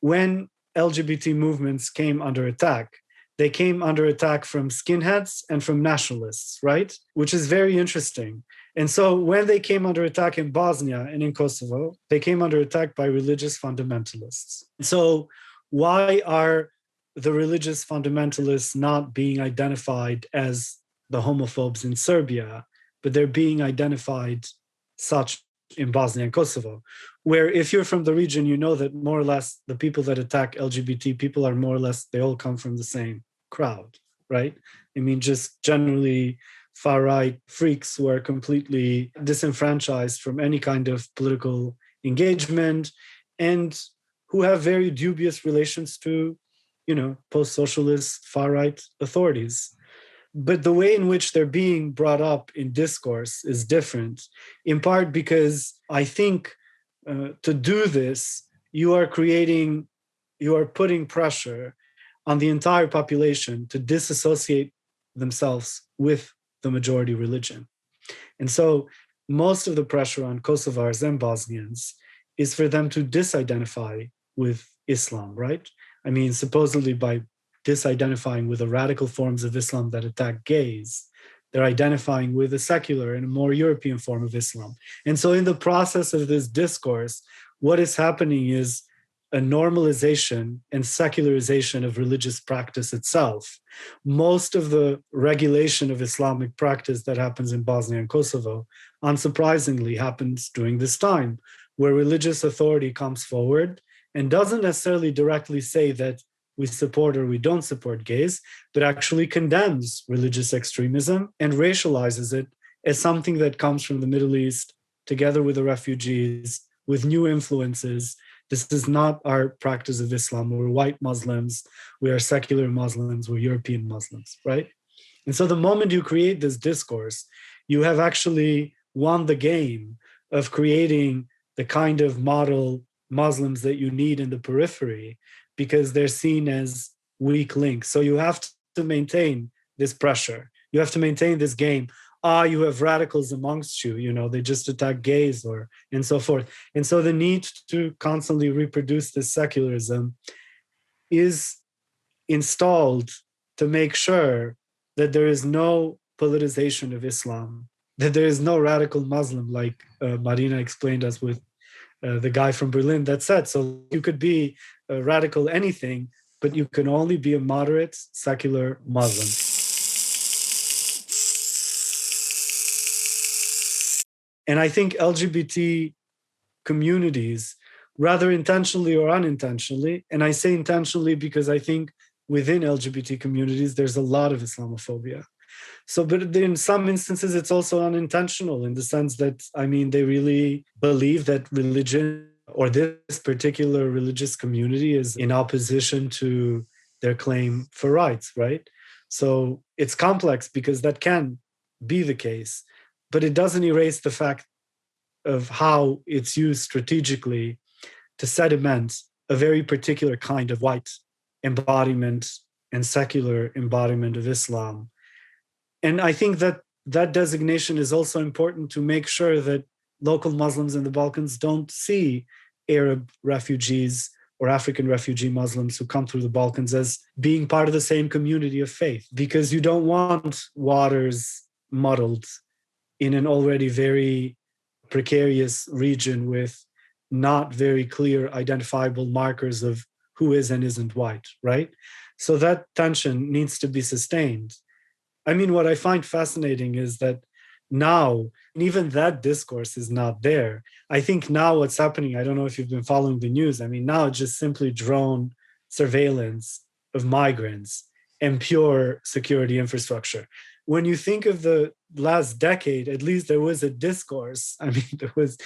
when LGBT movements came under attack, they came under attack from skinheads and from nationalists, right? Which is very interesting. And so when they came under attack in Bosnia and in Kosovo, they came under attack by religious fundamentalists. So why are the religious fundamentalists not being identified as the homophobes in Serbia, but they're being identified such in Bosnia and Kosovo, where if you're from the region, you know that more or less the people that attack LGBT people are more or less, they all come from the same crowd, right? I mean, just generally far-right freaks who are completely disenfranchised from any kind of political engagement and who have very dubious relations to, you know, post-socialist far-right authorities. But the way in which they're being brought up in discourse is different, in part because I think to do this, you are putting pressure on the entire population to disassociate themselves with the majority religion. And so most of the pressure on Kosovars and Bosnians is for them to disidentify with Islam, right? I mean, supposedly by disidentifying with the radical forms of Islam that attack gays, they're identifying with a secular and a more European form of Islam. And so in the process of this discourse, what is happening is a normalization and secularization of religious practice itself. Most of the regulation of Islamic practice that happens in Bosnia and Kosovo, unsurprisingly, happens during this time, where religious authority comes forward and doesn't necessarily directly say that we support or we don't support gays, but actually condemns religious extremism and racializes it as something that comes from the Middle East, together with the refugees, with new influences, This is not our practice of Islam. We're white Muslims, we are secular Muslims, we're European Muslims, right? And so the moment you create this discourse, you have actually won the game of creating the kind of model Muslims that you need in the periphery, because they're seen as weak links. So you have to maintain this pressure. You have to maintain this game. You have radicals amongst you, you know, they just attack gays or and so forth. And so the need to constantly reproduce this secularism is installed to make sure that there is no politicization of Islam, that there is no radical Muslim, like Marina explained us with the guy from Berlin that said, so you could be a radical anything, but you can only be a moderate secular Muslim. And I think LGBT communities, rather intentionally or unintentionally, and I say intentionally because I think within LGBT communities, there's a lot of Islamophobia. So, but in some instances, it's also unintentional in the sense that, I mean, they really believe that religion or this particular religious community is in opposition to their claim for rights, right? So it's complex because that can be the case, but it doesn't erase the fact of how it's used strategically to sediment a very particular kind of white embodiment and secular embodiment of Islam. And I think that that designation is also important to make sure that local Muslims in the Balkans don't see Arab refugees or African refugee Muslims who come through the Balkans as being part of the same community of faith, because you don't want waters muddled in an already very precarious region with not very clear identifiable markers of who is and isn't white, right? So that tension needs to be sustained. I mean, what I find fascinating is that now, even that discourse is not there. I think now what's happening, I don't know if you've been following the news, I mean, now it's just simply drone surveillance of migrants and pure security infrastructure. When you think of the last decade, at least there was a discourse. I mean, there was,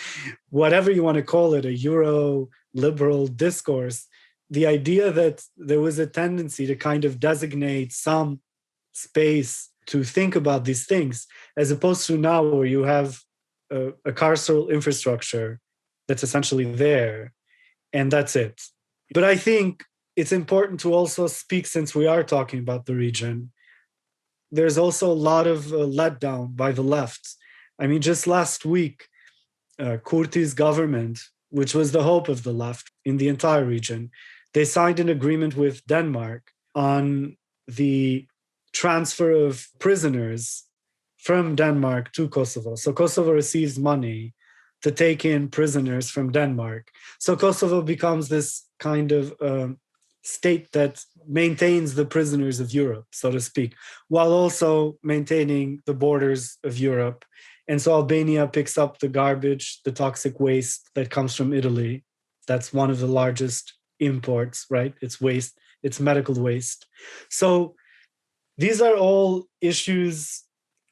whatever you want to call it, a Euro-liberal discourse. The idea that there was a tendency to kind of designate some space to think about these things, as opposed to now where you have a carceral infrastructure that's essentially there, and that's it. But I think it's important to also speak, since we are talking about the region, there's also a lot of letdown by the left. I mean, just last week, Kurti's government, which was the hope of the left in the entire region, they signed an agreement with Denmark on the transfer of prisoners from Denmark to Kosovo. So Kosovo receives money to take in prisoners from Denmark. So Kosovo becomes this kind of state that maintains the prisoners of Europe, so to speak, while also maintaining the borders of Europe. And so Albania picks up the garbage, the toxic waste that comes from Italy. That's one of the largest imports, right? It's waste, it's medical waste. So these are all issues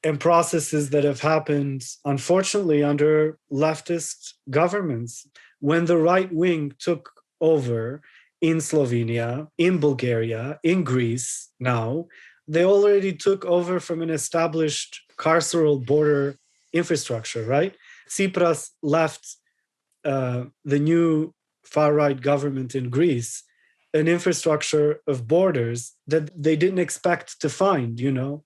and processes that have happened, unfortunately, under leftist governments. When the right wing took over in Slovenia, in Bulgaria, in Greece now, they already took over from an established carceral border infrastructure, right? Tsipras left the new far-right government in Greece an infrastructure of borders that they didn't expect to find, you know?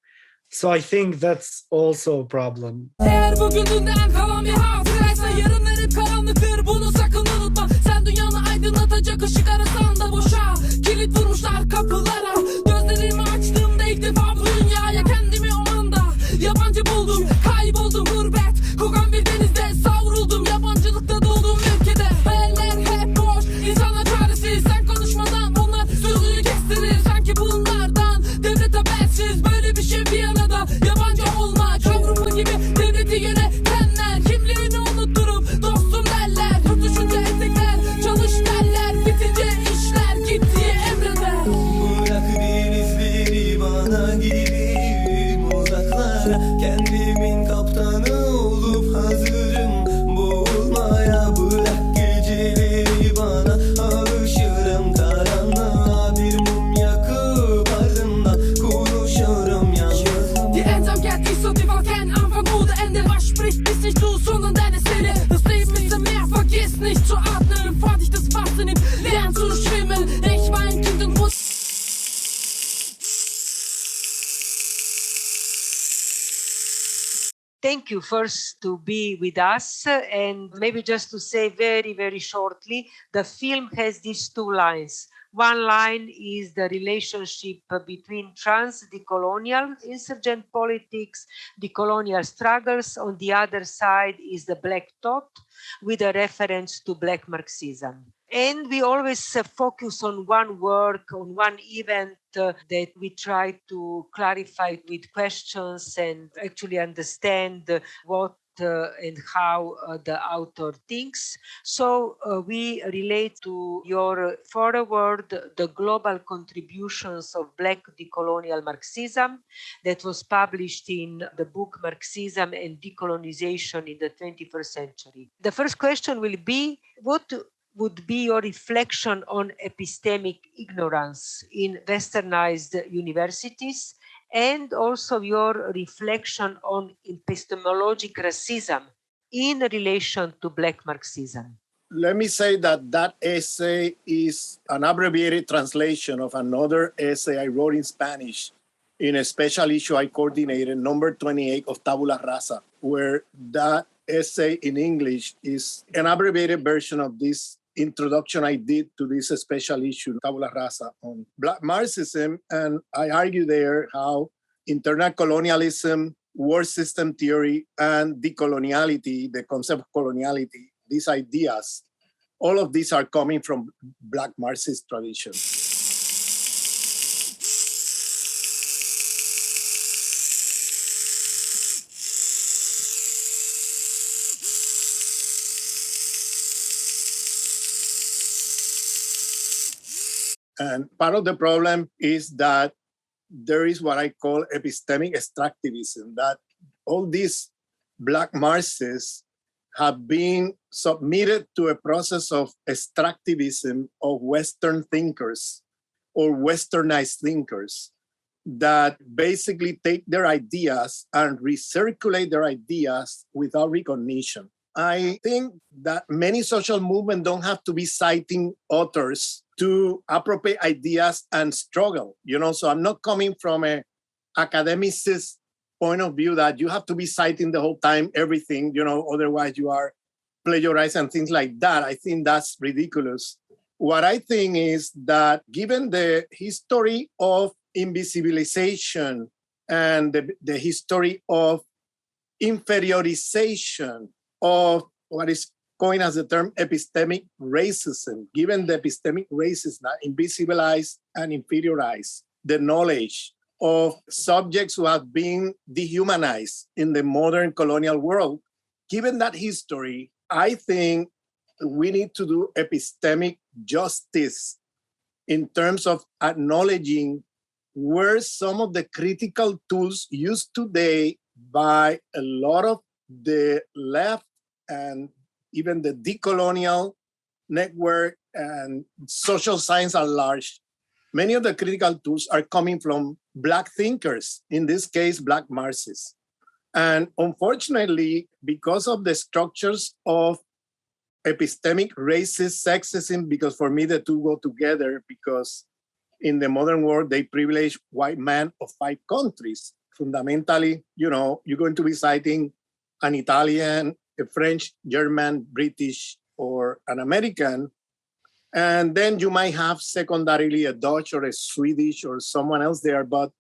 So I think that's also a problem. Eğer bugününden kalan bir hatıraysa yarınlar hep karanlıktır, bunu sakın unutma. Sen dünyanı aydınlatacak ışık arasan da boşa. Kilit vurmuşlar kapılara. Gözlerimi açtığımda ilk defa bu dünyaya kendimi o anda yabancı buldum. Kayboldum gurbet, kokan bir denizde savruldum. Yabancılıkta doğduğum ülkede hayaller hep boş, insanlar çaresiz. Sen konuşmadan onlar sözünü kestirir. Sanki bunlardan devlet habersiz. Böyle bir şey bir arada yabancı olmak. Avrupa gibi devleti yönetenler kimliğini unutturup dostum derler. Tutuşunca etekler, çalış derler. Bitince işler git diye emreder. dich nicht du, sondern deine Seele. Das Leben ist ein Meer, vergiss nicht zu atmen. Bevor dich das Wasser nimmt, lern zu schwimmen. Ich war ein Kind und muss. Thank you first to be with us, and maybe just to say very, very shortly, the film has these two lines. One line is the relationship between trans decolonial insurgent politics, decolonial struggles. On the other side is the black thought with a reference to black Marxism. And we always focus on one work, on one event that we try to clarify with questions and actually understand what and how the author thinks. So we relate to your foreword the global contributions of Black decolonial Marxism that was published in the book Marxism and Decolonization in the 21st Century. The first question will be, what would be your reflection on epistemic ignorance in westernized universities, and also your reflection on epistemologic racism in relation to Black Marxism? Let me say that that essay is an abbreviated translation of another essay I wrote in Spanish in a special issue I coordinated, number 28 of Tabula Rasa, where that essay in English is an abbreviated version of this introduction I did to this special issue, Tabula Rasa, on Black Marxism. And I argue there how internal colonialism, war system theory, and decoloniality, the concept of coloniality, these ideas, all of these are coming from Black Marxist tradition. And part of the problem is that there is what I call epistemic extractivism, that all these Black Marxists have been submitted to a process of extractivism of Western thinkers or Westernized thinkers that basically take their ideas and recirculate their ideas without recognition. I think that many social movements don't have to be citing authors to appropriate ideas and struggle, so I'm not coming from an academicist point of view that you have to be citing the whole time everything, otherwise you are plagiarizing and things like that. I think that's ridiculous. What I think is that given the history of invisibilization and the history of inferiorization of what is coined as the term epistemic racism, given the epistemic racism that invisibilize and inferiorize the knowledge of subjects who have been dehumanized in the modern colonial world, given that history, I think we need to do epistemic justice in terms of acknowledging where some of the critical tools used today by a lot of the left and even the decolonial network and social science at large, many of the critical tools are coming from Black thinkers, in this case, Black Marxists. And unfortunately, because of the structures of epistemic racist sexism, because for me the two go together, because in the modern world, they privilege white men of 5 countries. Fundamentally, you're going to be citing an Italian, a French, German, British, or an American. And then you might have secondarily a Dutch or a Swedish or someone else there, but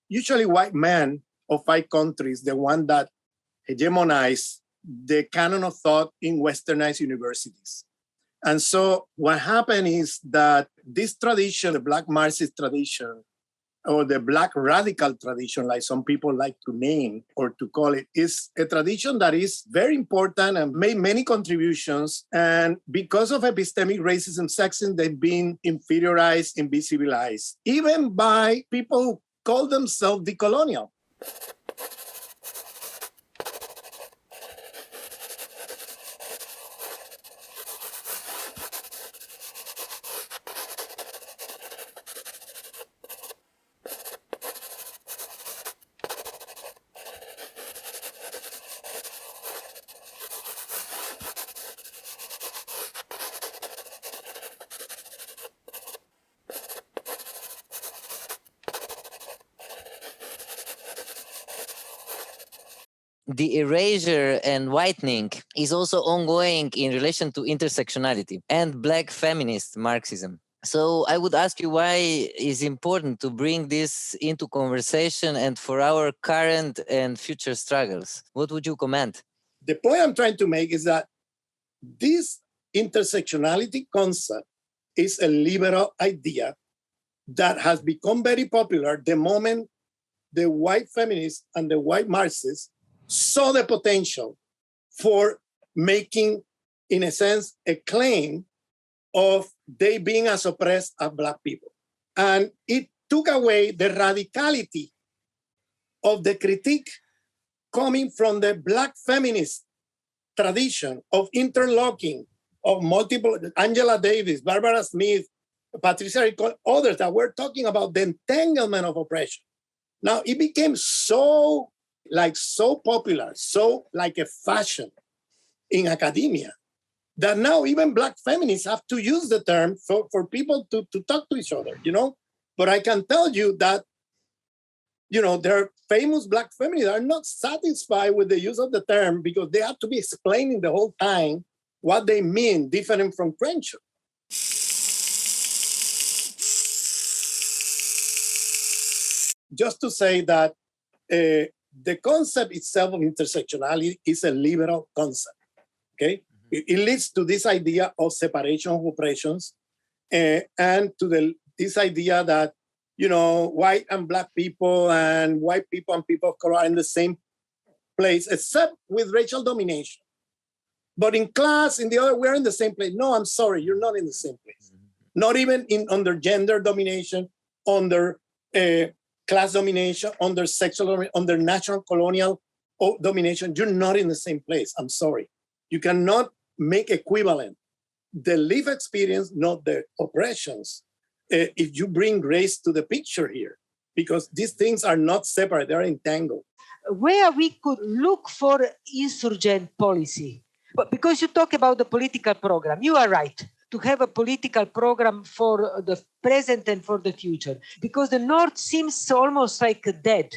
usually white men of 5 countries, the one that hegemonize the canon of thought in Westernized universities. And so what happened is that this tradition, the Black Marxist tradition, or the Black radical tradition, like some people like to name or to call it, is a tradition that is very important and made many contributions. And because of epistemic racism, sexism, they've been inferiorized, invisibilized, even by people who call themselves decolonial. the erasure and whitening is also ongoing in relation to intersectionality and Black feminist Marxism. So I would ask you why it's important to bring this into conversation and for our current and future struggles. What would you comment? The point I'm trying to make is that this intersectionality concept is a liberal idea that has become very popular the moment the white feminists and the white Marxists saw the potential for making, in a sense, a claim of they being as oppressed as Black people. And it took away the radicality of the critique coming from the Black feminist tradition of interlocking, of multiple, Angela Davis, Barbara Smith, Patricia Riccol, others that were talking about the entanglement of oppression. Now it became so popular, so like a fashion in academia, that now even Black feminists have to use the term for people to talk to each other, you know? But I can tell you that, you know, there are famous Black feminists that are not satisfied with the use of the term because they have to be explaining the whole time what they mean, different from Crenshaw. Just to say that the concept itself of intersectionality is a liberal concept, okay? It leads to this idea of separation of oppressions and to this idea that, you know, white and Black people and white people and people of color are in the same place, except with racial domination. But in class, in the other, we're in the same place. No, I'm sorry, you're not in the same place. Not even under gender domination, under class domination, under sexual, under national colonial domination, you're not in the same place. I'm sorry. You cannot make equivalent the lived experience, not the oppressions, if you bring race to the picture here, because these things are not separate, they're entangled. Where we could look for insurgent policy, but because you talk about the political program, you are right to have a political program for the present and for the future, because the North seems almost like dead.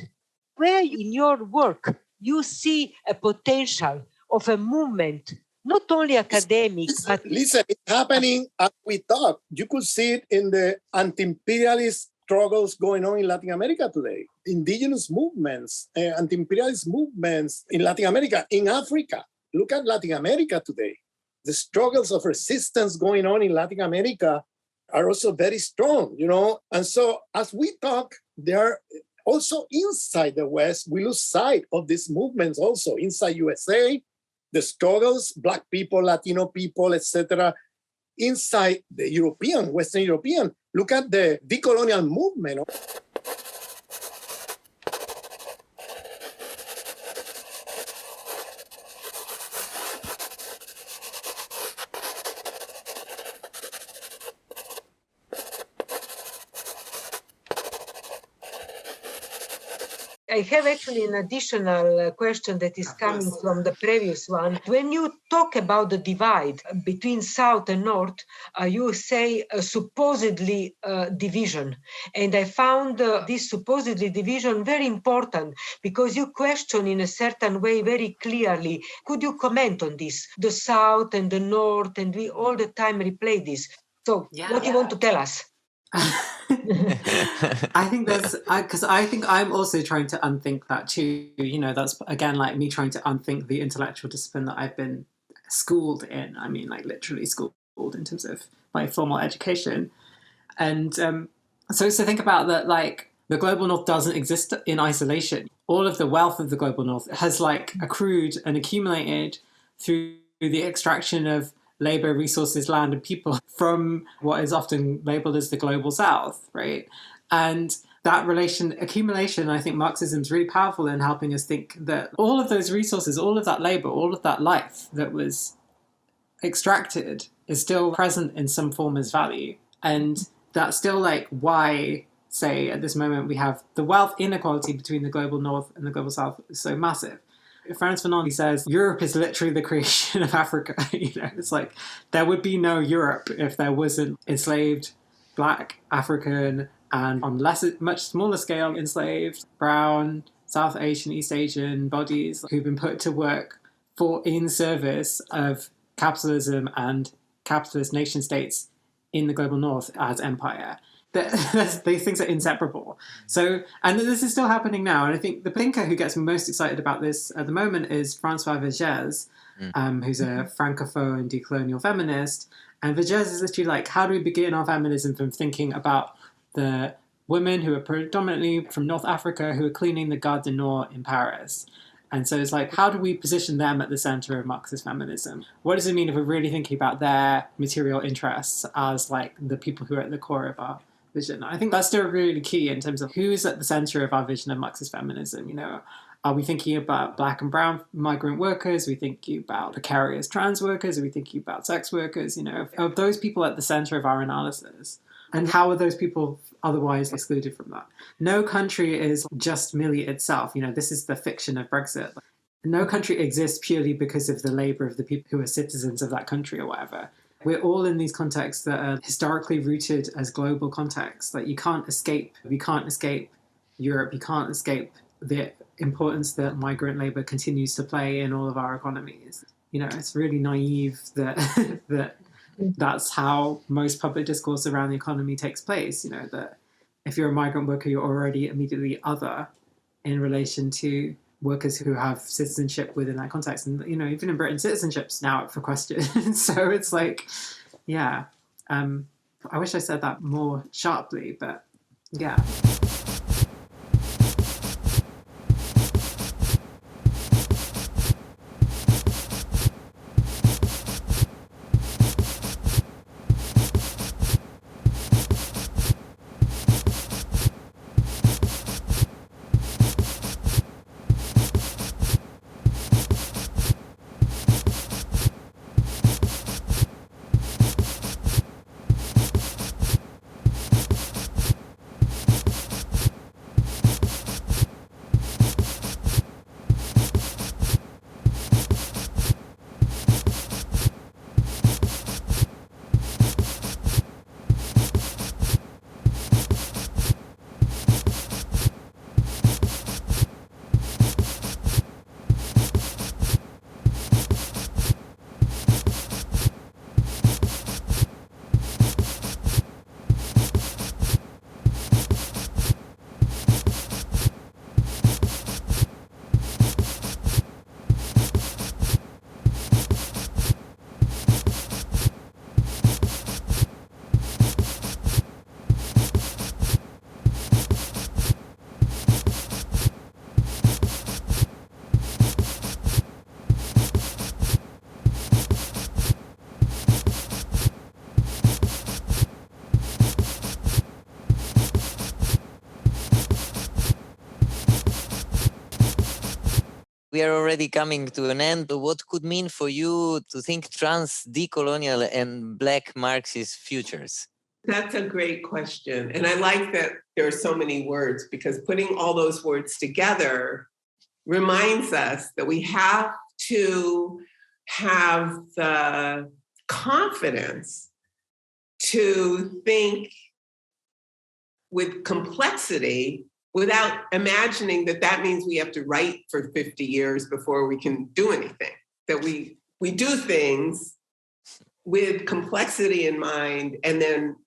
Where in your work you see a potential of a movement, not only academic, but... Listen, it's happening as we talk. You could see it in the anti-imperialist struggles going on in Latin America today. Indigenous movements, anti-imperialist movements in Latin America, in Africa. Look at Latin America today. The struggles of resistance going on in Latin America are also very strong, you know? And so as we talk, there are also inside the West, we lose sight of these movements also. Inside USA, the struggles, Black people, Latino people, etc. Inside the European, Western European, look at the decolonial movement. I have actually an additional question that is coming from the previous one. When you talk about the divide between South and North, you say supposedly division. And I found this supposedly division very important because you question in a certain way very clearly. Could you comment on this? The South and the North, and we all the time replay this. So what do you want to tell us? I think because I think I'm also trying to unthink that too. You know, that's again like me trying to unthink the intellectual discipline that I've been schooled in. I mean, like literally schooled in terms of my formal education. And so think about that, like the global North doesn't exist in isolation. All of the wealth of the global North has like accrued and accumulated through the extraction of labor, resources, land, and people from what is often labeled as the global South, right? And that accumulation, I think Marxism is really powerful in helping us think that all of those resources, all of that labor, all of that life that was extracted is still present in some form as value. And that's still like why, say, at this moment, we have the wealth inequality between the global North and the global South is so massive. Frantz Fanon says Europe is literally the creation of Africa. You know, it's like there would be no Europe if there wasn't enslaved Black, African, and on much smaller scale enslaved brown, South Asian, East Asian bodies who've been put to work in service of capitalism and capitalist nation states in the global north as empire. These things are inseparable. So, and this is still happening now. And I think the thinker who gets me most excited about this at the moment is Françoise Vergès, who's a francophone decolonial feminist. And Vergès is literally like, how do we begin our feminism from thinking about the women who are predominantly from North Africa who are cleaning the Gare du Nord in Paris? And so it's like, how do we position them at the center of Marxist feminism? What does it mean if we're really thinking about their material interests as like the people who are at the core of our vision? I think that's still really key in terms of who is at the center of our vision of Marxist feminism. You know, are we thinking about Black and brown migrant workers? Are we thinking about precarious trans workers? Are we thinking about sex workers? You know, are those people at the center of our analysis? And how are those people otherwise excluded from that? No country is just merely itself. You know, this is the fiction of Brexit. No country exists purely because of the labor of the people who are citizens of that country or whatever. We're all in these contexts that are historically rooted as global contexts that you can't escape. You can't escape Europe. You can't escape the importance that migrant labor continues to play in all of our economies. You know, it's really naive that that's how most public discourse around the economy takes place. You know, that if you're a migrant worker, you're already immediately other in relation to workers who have citizenship within that context. And, you know, even in Britain, citizenship's now up for question. So it's like, yeah, I wish I said that more sharply, but yeah. We are already coming to an end. What could mean for you to think trans, decolonial, and Black Marxist futures? That's a great question. And I like that there are so many words, because putting all those words together reminds us that we have to have the confidence to think with complexity without imagining that that means we have to write for 50 years before we can do anything. That we do things with complexity in mind and then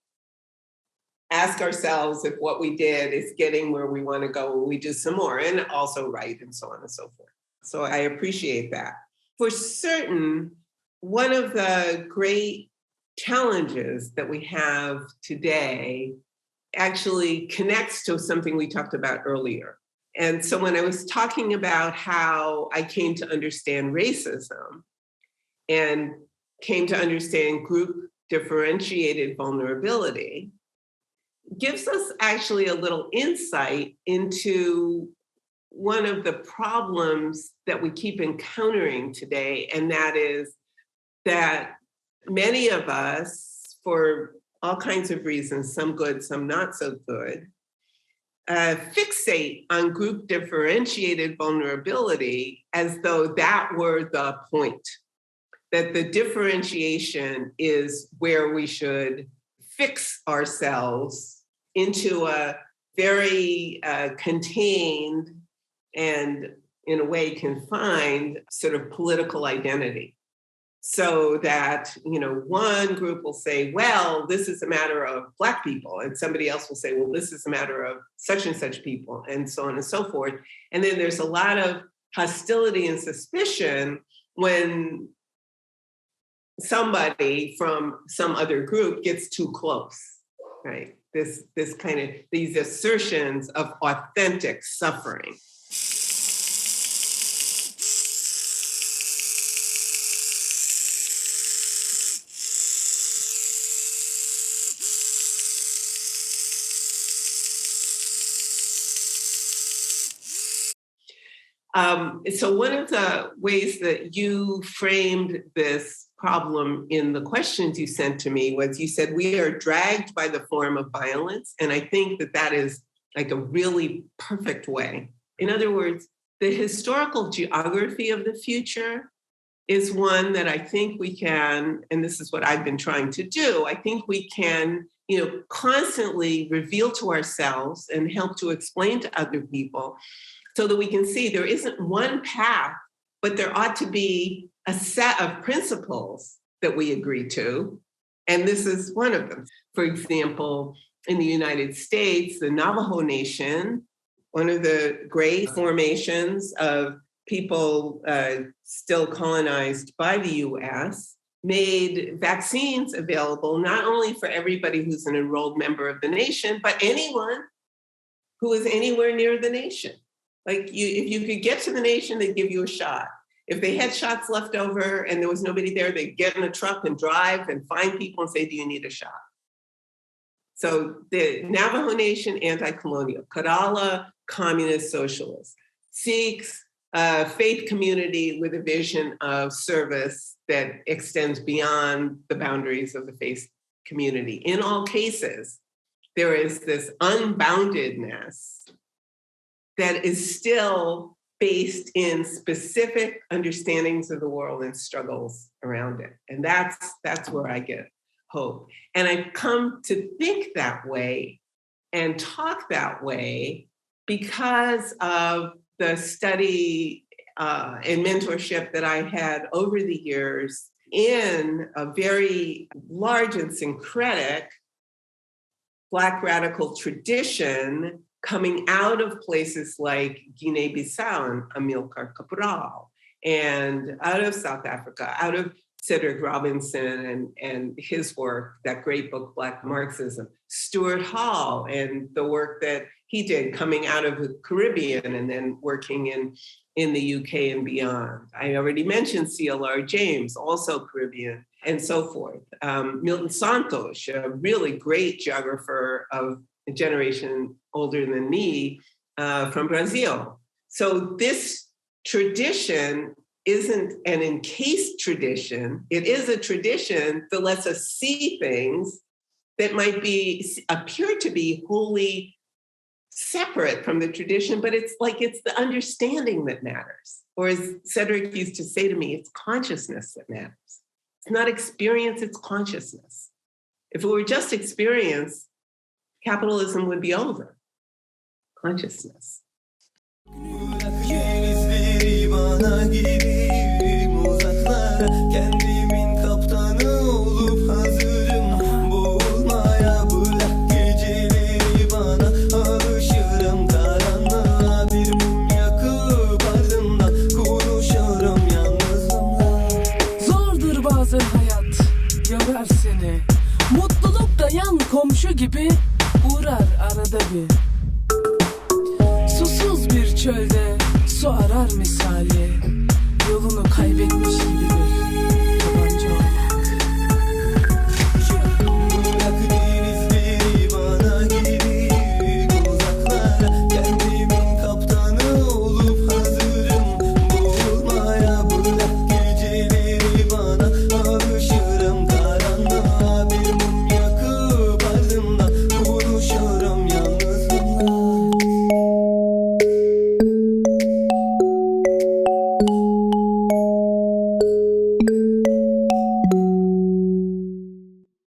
ask ourselves if what we did is getting where we want to go when we do some more, and also write and so on and so forth. So I appreciate that. For certain, one of the great challenges that we have today actually connects to something we talked about earlier. And so when I was talking about how I came to understand racism and came to understand group differentiated vulnerability, gives us actually a little insight into one of the problems that we keep encountering today, and that is that many of us, for all kinds of reasons, some good, some not so good, fixate on group differentiated vulnerability as though that were the point, that the differentiation is where we should fix ourselves into a very contained and in a way can find sort of political identity. So that, one group will say, well, this is a matter of Black people, and somebody else will say, well, this is a matter of such and such people, and so on and so forth. And then there's a lot of hostility and suspicion when somebody from some other group gets too close, right? This kind of, these assertions of authentic suffering. So one of the ways that you framed this problem in the questions you sent to me was you said, we are dragged by the form of violence. And I think that that is like a really perfect way. In other words, the historical geography of the future is one that I think we can, and this is what I've been trying to do, I think we can, constantly reveal to ourselves and help to explain to other people so that we can see there isn't one path, but there ought to be a set of principles that we agree to. And this is one of them. For example, in the United States, the Navajo Nation, one of the great formations of people still colonized by the US, made vaccines available not only for everybody who's an enrolled member of the nation, but anyone who is anywhere near the nation. Like if you could get to the nation, they'd give you a shot. If they had shots left over and there was nobody there, they'd get in a truck and drive and find people and say, do you need a shot? So the Navajo Nation, anti-colonial, Kerala, communist socialist, Sikhs, faith community with a vision of service that extends beyond the boundaries of the faith community. In all cases, there is this unboundedness that is still based in specific understandings of the world and struggles around it. And that's where I get hope. And I've come to think that way and talk that way because of the study and mentorship that I had over the years in a very large and syncretic Black radical tradition coming out of places like Guinea-Bissau and Amilcar Cabral, and out of South Africa, out of Cedric Robinson and his work, that great book, Black Marxism, Stuart Hall and the work that he did coming out of the Caribbean and then working in the UK and beyond. I already mentioned C.L.R. James, also Caribbean, and so forth. Milton Santos, a really great geographer of a generation older than me, from Brazil. So this tradition isn't an encased tradition. It is a tradition that lets us see things that might appear to be wholly separate from the tradition, but it's the understanding that matters. Or as Cedric used to say to me, it's consciousness that matters. It's not experience, it's consciousness. If it were just experience, capitalism would be over. Consciousness. Kendimin kaptanı olup hazırım boğulmaya. Bırak geceleri bana, alışırım karanlığa. Bir mum yakıp ardından konuşurum yalnızlığımla. Zordur bazen hayat, yorar seni. Mutluluk da yan komşu gibi uğrar arada bir. Susuz bir çölde su arar misali, yolunu kaybetmiş gibi.